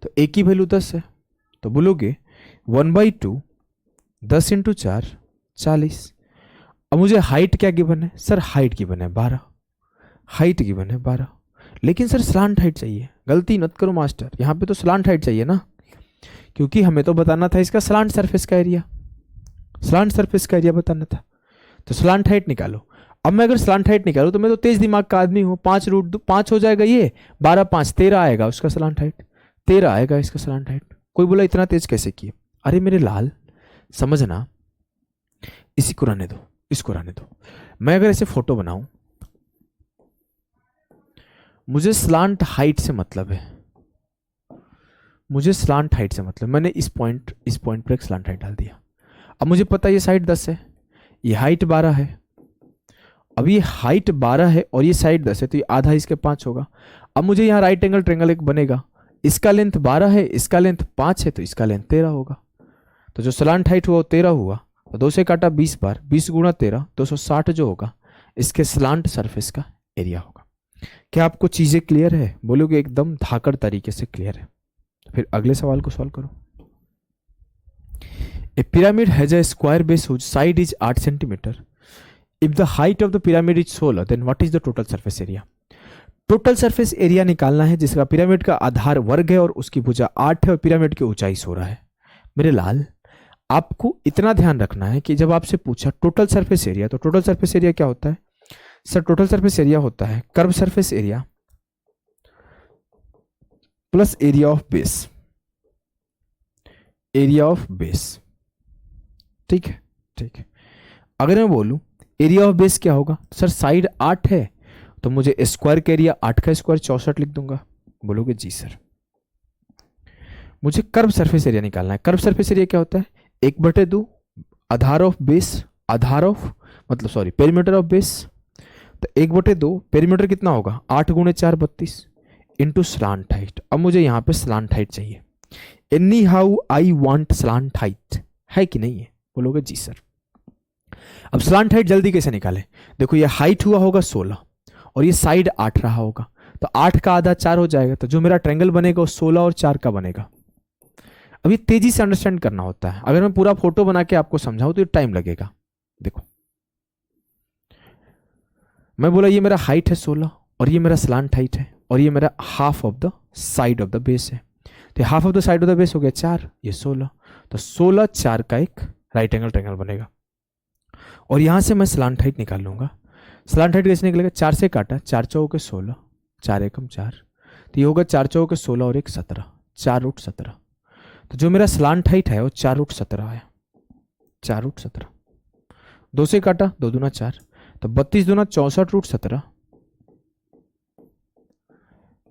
तो a की वैल्यू 10 है, तो बोलोगे 1/2 10 × 4 40। अब मुझे हाइट क्या गिवन है सर? हाइट गिवन है 12, हाइट गिवन है 12, लेकिन सर स्लांट हाइट चाहिए। गलती मत करो मास्टर, यहाँ पे तो स्लांट हाइट चाहिए ना, क्योंकि हमें तो बताना था इसका स्लांट सरफेस का एरिया, स्लांट सरफेस का एरिया बताना था। तो स्लांट हाइट निकालो। अब मैं अगर स्लांट हाइट निकालूं तो मैं तो तेज दिमाग का आदमी हूं, 5√5 हो जाएगा, ये 12 5 13 आएगा उसका स्लांट हाइट, 13 आएगा इसका स्लांट हाइट। कोई बोला इतना तेज कैसे किए? अरे मेरे लाल समझना, इसी को रहने दो, इसको रहने दो। मैं अगर ऐसे फोटो बनाऊं, मुझे स्लांट हाइट से मतलब है, मुझे स्लांट हाइट से मतलब, मैंने इस पॉइंट पर एक स्लांट हाइट डाल दिया। अब मुझे पता है ये साइड 10 है, ये हाइट 12 है। अब ये हाइट 12 है और ये साइड 10 है, तो ये आधा इसके 5 होगा। अब मुझे यहाँ राइट एंगल ट्रायंगल एक बनेगा, इसका लेंथ 12 है, इसका लेंथ 5 है, तो इसका लेंथ 13 होगा। तो जो स्लांट हाइट हुआ वो 13 हुआ, तो 2 से काटा 20 बार, 20 × 13 260 जो होगा इसके स्लांट सरफेस का एरिया होगा। क्या आपको चीजें क्लियर है? बोलोगे एकदम धाकड़ तरीके से क्लियर है। फिर अगले सवाल को सॉल्व करो। A pyramid has a square base whose side is 8 cm. If the height of the pyramid is 16, then what is the total surface area? Total surface area निकालना है जिसका पिरामिड का आधार वर्ग है और उसकी भुजा 8 है और पिरामिड की ऊंचाई 16 है। मेरे लाल, आपको इतना ध्यान रखना है कि जब आपसे पूछा टोटल सरफेस एरिया, तो टोटल सरफेस एरिया क्या होता है सर? टोटल सरफेस एरिया होता है curve surface area plus area of base, area of base. ठीक है, ठीक है। अगर मैं बोलूं एरिया ऑफ बेस क्या होगा सर? साइड 8 है तो मुझे स्क्वायर का एरिया 8 का स्क्वायर 64 लिख दूंगा। बोलोगे जी सर। मुझे कर्व सरफेस एरिया निकालना है। कर्व सरफेस एरिया क्या होता है? 1/2 आधार ऑफ बेस, आधार ऑफ मतलब सॉरी पेरीमीटर ऑफ बेस, तो 1/2 पेरीमीटर कितना होगा? 8 × 4 32 इंटू स्लांट हाइट। अब मुझे यहाँ पे स्लांट हाइट चाहिए। Any how I want slant height, है कि नहीं है? बोलोगे जी सर। अब स्लांट हाइट जल्दी कैसे निकाले? देखो ये हाइट हुआ होगा 16 और ये साइड 8 रहा होगा, तो 8 का आधा 4 हो जाएगा, तो जो मेरा ट्रायंगल बनेगा वो 16 और 4 का बनेगा। अब ये तेजी से अंडरस्टैंड करना होता है, अगर मैं पूरा फोटो बना के आपको समझाऊं तो ये टाइम लगेगा। देखो मैं बोला ये मेरा हाइट है 16 और ये मेरा स्लांट हाइट है और ये मेरा half of the side of the base है, तो half of the side of the base हो गया 4, ये 16, तो 16 4 का एक राइट एंगल ट्रायंगल बनेगा। और यहां से मैं स्लांट हाइट निकाल लूंगा। स्लांट हाइट कैसे निकलेगा? 4 से काटा, 4 चौके 16, 4 एकम 4, तो ये होगा 4 चौके 16 और 1 17, 4√17। तो जो मेरा स्लांट हाइट है वो 4√17 है, 4√17। 2 से काटा, 2 दूना 4, तो 32 दूना 64√17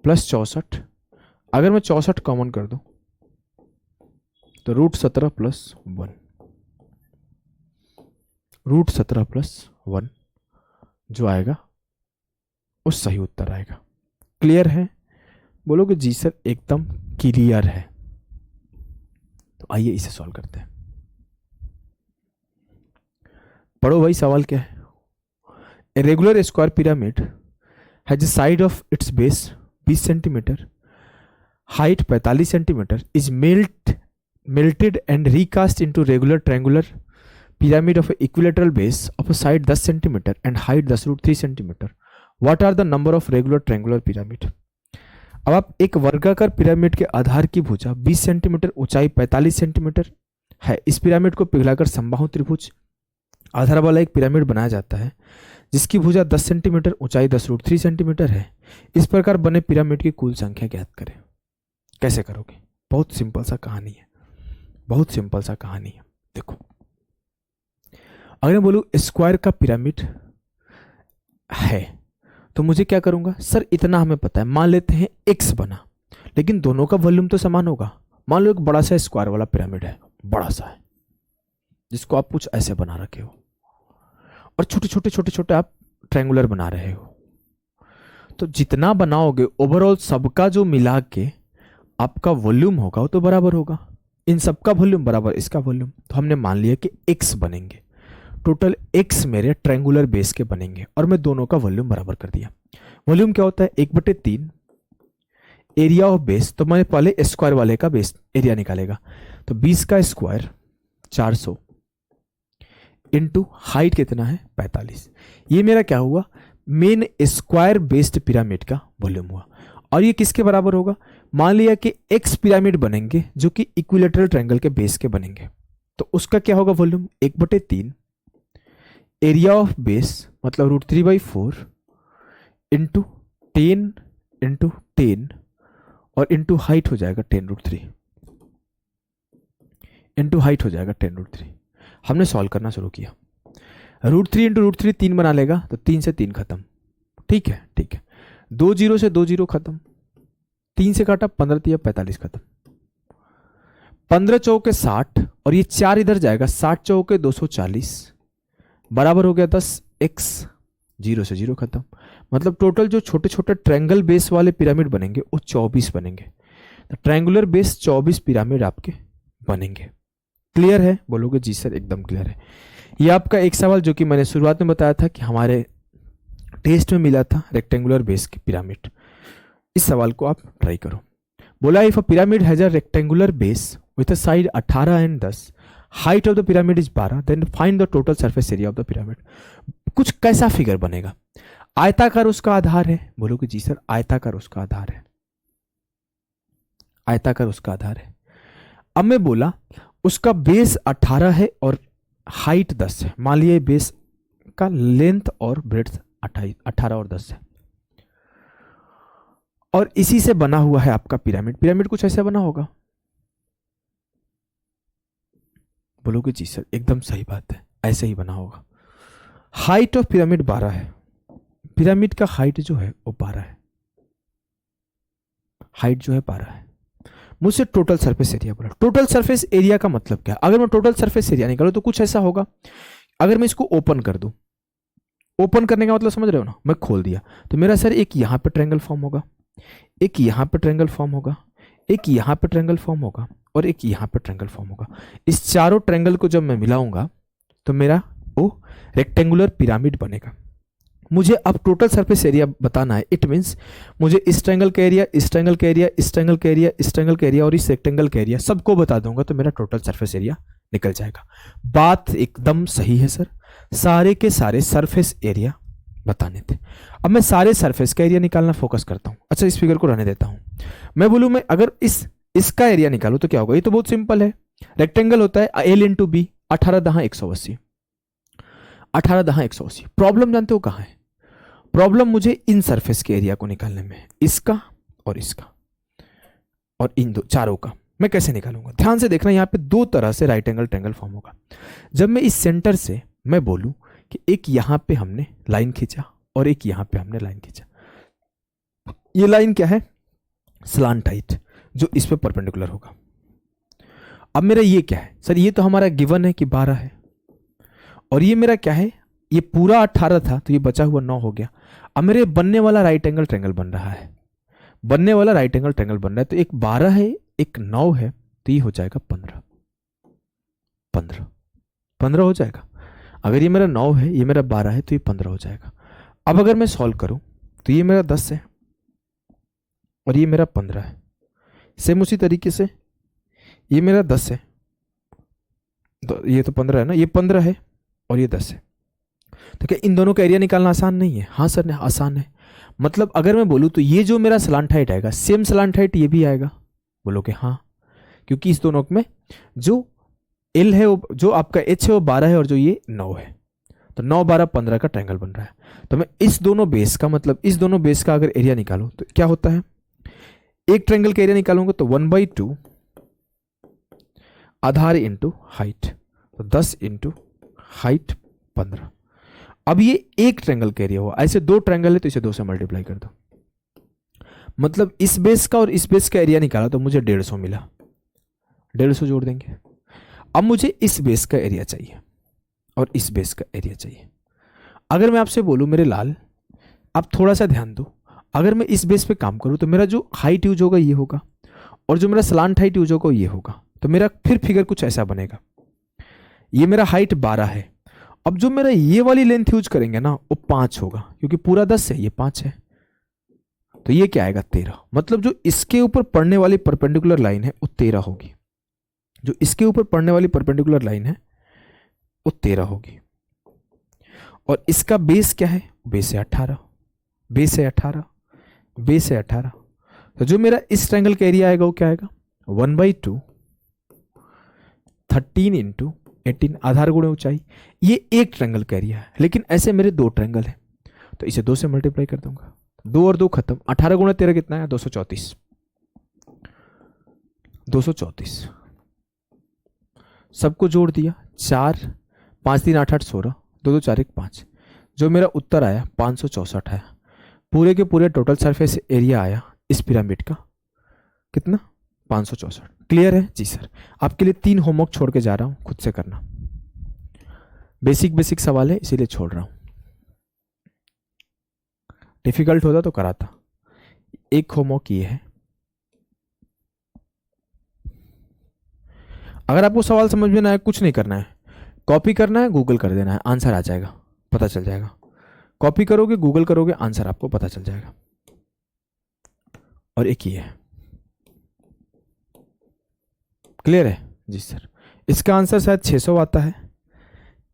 प्लस 64। अगर मैं 64 कॉमन कर दूं तो √17 प्लस 1, √17 प्लस 1 जो आएगा उस सही उत्तर आएगा। क्लियर है? बोलोगे जी सर एकदम क्लियर है। तो आइए इसे सॉल्व करते हैं। पढ़ो भाई सवाल क्या है। A regular square pyramid has a side of its base 20 centimetre, height 45 centimetre, is melted and recast into regular triangular pyramid of equilateral base of a side 10 centimeter and height 10√3 centimeter. What are the number of regular triangular pyramid? अब आप एक वर्गाकार पिरामिड के आधार की भुजा 20 सेंटीमीटर, ऊंचाई 45 सेंटीमीटर है। इस पिरामिड को पिघलाकर समबाहु त्रिभुज आधार वाला एक पिरामिड बनाया जाता है जिसकी भुजा 10 सेंटीमीटर, ऊंचाई 10√3 सेंटीमीटर है। इस प्रकार बने पिरामिड की कुल संख्या ज्ञात करें। कैसे करोगे? बहुत सिंपल सा कहानी है, बहुत सिंपल सा कहानी है। देखो, अगर मैं बोलूं स्क्वायर का पिरामिड है तो मुझे क्या करूंगा? सर इतना हमें पता है, मान लेते हैं x बना, लेकिन दोनों का वॉल्यूम तो समान होगा। मान लो एक बड़ा सा स्क्वायर वाला पिरामिड है, बड़ा सा है, जिसको आप कुछ ऐसे बना रखे हो, और छोटे छोटे छोटे छोटे आप ट्रायंगुलर बना रहे हो। तो जितना बनाओगे ओवरऑल सबका जो मिला के आपका वॉल्यूम होगा वो तो बराबर होगा। इन सबका वॉल्यूम बराबर इसका वॉल्यूम। तो हमने मान लिया कि x बनेंगे, टोटल x मेरे ट्रायंगुलर बेस के बनेंगे, और मैं दोनों का वॉल्यूम बराबर कर दिया। वॉल्यूम क्या होता है? 1/3 एरिया ऑफ बेस। तो मैंने पहले स्क्वायर वाले का बेस एरिया निकालेगा। तो 20 का स्क्वायर 400 इंटू हाइट कितना है? 45। ये मेरा क्या हुआ? मेन स्क्वायर बेस्ड पिरामिड का वॉल्यूम हुआ। और ये किसके बराबर होगा? मान लिया कि x पिरामिड बनेंगे जो कि इक्विलेटरल ट्रायंगल के बेस के बनेंगे, तो उसका क्या होगा वॉल्यूम? 1/3 एरिया ऑफ बेस मतलब √3/4 इंटू 10 इंटू 10 और इंटू हाइट हो जाएगा 10√3 इंटू हाइट हो जाएगा 10√3। हमने सॉल्व करना शुरू किया। √3 इंटू √3 3 बना लेगा, तो 3 से 3 खत्म। ठीक है, ठीक है। 2 0 से 2 0 खत्म, 3 से काटा 15 3 45 खत्म। 15 चौके 60 और ये 4 इधर जाएगा, 60 चौके 240 बराबर हो गया 10 x। 0 से 0 खत्म। मतलब टोटल जो छोटे छोटे ट्रायंगल बेस वाले पिरामिड बनेंगे वो 24 बनेंगे। तो ट्रायंगुलर बेस 24 पिरामिड आपके बनेंगे। क्लियर है? बोलोगे जी सर एकदम क्लियर है। ये आपका एक सवाल जो कि मैंने शुरुआत में बताया था कि हमारे टेस्ट में मिला था, रेक्टेंगुलर बेस की पिरामिड। इस सवाल को आप ट्राई करो। बोला if a pyramid has a rectangular base with a side 18 and 10, height of the pyramid is 12, then find the total surface area of the pyramid. कुछ कैसा फिगर बनेगा? आयताकार उसका आधार है। बोलोगे जी सर आयताकार उसका आधार है, आयताकार उसका आधार है। अब मैं बोला उसका बेस 18 है और हाइट 10 है। मान लिया बेस का लेंथ और ब्रेड्थ 18 और 10 है, और इसी से बना हुआ है आपका पिरामिड। पिरामिड कुछ ऐसा बना होगा। बोलोगे जी सर एकदम सही बात है, ऐसे ही बना होगा। हाइट ऑफ पिरामिड 12 है। पिरामिड का हाइट जो है वो 12 है, हाइट जो है 12 है। मुझसे टोटल सरफेस एरिया बोला। टोटल सरफेस एरिया का मतलब क्या? अगर मैं टोटल सरफेस एरिया निकालूं तो कुछ ऐसा होगा। अगर मैं इसको ओपन कर दूं, ओपन करने का मतलब समझ रहे हो ना, मैं खोल दिया तो मेरा सर एक यहां पे ट्रायंगल फॉर्म होगा, एक यहां पे ट्रायंगल फॉर्म होगा, एक यहां पे ट्रायंगल फॉर्म होगा और एक यहां पे ट्रायंगल फॉर्म होगा। इस चारों ट्रायंगल को जब मैं मिलाऊंगा तो मेरा वो रेक्टेंगुलर पिरामिड बनेगा। मुझे अब टोटल सरफेस एरिया बताना है। इट मींस मुझे इस ट्रायंगल का एरिया, इस ट्रायंगल का एरिया, इस ट्रायंगल का एरिया, इस ट्रायंगल का एरिया और इस रेक्टेंगल का एरिया सबको बता दूंगा तो मेरा टोटल सरफेस एरिया निकल जाएगा। बात एकदम सही है सर, सारे के सारे सरफेस एरिया बताने थे। अब मैं सारे सरफेस का एरिया निकालना फोकस करता हूं। अच्छा इस फिगर को रहने देता हूं। मैं बोलूं मैं अगर इसका एरिया निकालूं तो क्या होगा? ये तो बहुत सिंपल है। रेक्टेंगल होता है L इंटू बी, 18 10 180, 18 10 180। प्रॉब्लम जानते हो कहां है? प्रॉब्लम मुझे इन सरफेस के एरिया को निकालने में है, इसका और इसका और इन दो चारों का। मैं कैसे निकालूंगा? ध्यान से देखना, यहां पे दो तरह से राइट एंगल ट्रायंगल फॉर्म होगा। जब मैं इस सेंटर से मैं बोलूं कि एक यहां पे हमने लाइन खींचा और एक यहां पे हमने लाइन खींचा, ये लाइन क्या है? स्लांट हाइट, जो इस पे परपेंडिकुलर होगा। अब मेरा ये क्या है? सर ये तो हमारा गिवन है कि 12 है, और ये मेरा क्या है? ये पूरा 18 था तो ये बचा हुआ 9 हो गया। अब मेरे बनने वाला राइट एंगल ट्रायंगल बन रहा है, बनने वाला राइट एंगल ट्रायंगल बन रहा है। तो एक 12 है एक 9 है, तो ये हो जाएगा 15, 15 15 हो जाएगा। अगर ये मेरा 9 है, ये मेरा 12 है, तो ये 15 हो जाएगा। अब अगर मैं सॉल्व करूं तो ये मेरा 10 है और ये मेरा 15 है। सेम उसी तरीके से ये मेरा 10 है, तो ये तो 15 है ना, ये 15 है और ये 10 है। तो क्या इन दोनों का एरिया निकालना आसान नहीं है? हाँ सर, आसान है। मतलब अगर मैं बोलूँ तो ये जो मेरा स्लांट हाइट आएगा, सेम स्लांट हाइट ये भी आएगा। बोलोगे हाँ, क्योंकि इस दोनों में जो एल है वो, जो आपका एच है वो 12 है और जो ये 9 है, तो 9 12 15 का ट्रायंगल बन रहा है। तो मैं इस दोनों बेस का, मतलब इस दोनों बेस का अगर एरिया निकालूं तो क्या होता है, एक ट्रायंगल का एरिया निकालूंगा तो 1/2 आधार इंटू हाइट, तो 10 इंटू हाइट 15। अब ये एक ट्रायंगल का एरिया हुआ, ऐसे दो ट्रायंगल है तो इसे 2 से मल्टीप्लाई कर दो। मतलब इस बेस का और इस बेस का एरिया निकाला तो मुझे 150 मिला, 150 जोड़ देंगे। अब मुझे इस बेस का एरिया चाहिए और इस बेस का एरिया चाहिए। अगर मैं आपसे बोलूं मेरे लाल, आप थोड़ा सा ध्यान दो, अगर मैं इस बेस पे काम करूं तो मेरा जो हाइट यूज होगा ये होगा और जो मेरा स्लांट हाइट यूज होगा ये होगा। तो मेरा फिर फिगर कुछ ऐसा बनेगा, ये मेरा हाइट 12 है। अब जो मेरा ये वाली लेंथ यूज करेंगे ना वो 5 होगा, क्योंकि पूरा 10 है, ये 5 है, तो ये क्या आएगा 13। मतलब जो इसके ऊपर पड़ने वाली परपेंडिकुलर लाइन है वो 13 होगी, जो इसके ऊपर पड़ने वाली परपेंडिकुलर लाइन है वो 13 होगी। और इसका बेस क्या है, बेस है 18, बेस है 18, बेस है 18। तो जो मेरा इस ट्रायंगल का एरिया आएगा वो क्या आएगा, 1/2 13 इंटू 18 आधार गुणे ऊंचाई। ये एक ट्रायंगल का एरिया है, लेकिन ऐसे मेरे दो ट्रायंगल है तो इसे 2 से मल्टीप्लाई कर दूंगा। 2 और 2 खत्म, 18 गुणे 13 कितना है, 234, 234। सबको जोड़ दिया, 4 5 3 8 8 16, 2 2 4 1 5। जो मेरा उत्तर आया 564 है। पूरे के पूरे टोटल सरफेस एरिया आया इस पिरामिड का कितना, 564। क्लियर है जी सर। आपके लिए 3 होमवर्क छोड़ के जा रहा हूं, खुद से करना। बेसिक बेसिक सवाल है इसीलिए छोड़ रहा हूं, डिफिकल्ट होता तो कराता। एक होमवर्क ये है, अगर आपको सवाल समझ में ना आए कुछ नहीं करना है, कॉपी करना है, गूगल कर देना है, आंसर आ जाएगा, पता चल जाएगा। कॉपी करोगे, गूगल करोगे, आंसर आपको पता चल जाएगा। और एक ये है, क्लियर है जी सर। इसका आंसर शायद 600 आता है,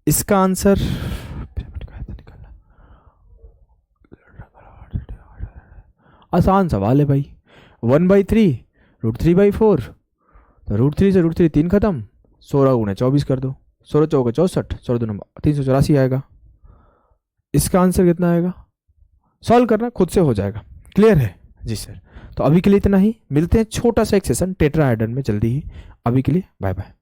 इसका आंसर आसान सवाल है भाई, 1/3 √3/4, तो √3 से √3 3 खत्म, 16 गुणे 24 कर दो, 16 चौके 64, 16 2 384 आएगा। इसका आंसर कितना आएगा, सॉल्व करना खुद से हो जाएगा। क्लियर है जी सर। तो अभी के लिए इतना ही, मिलते हैं छोटा सा एक सेशन टेट्राहेड्रन में जल्दी ही। अभी के लिए बाय बाय।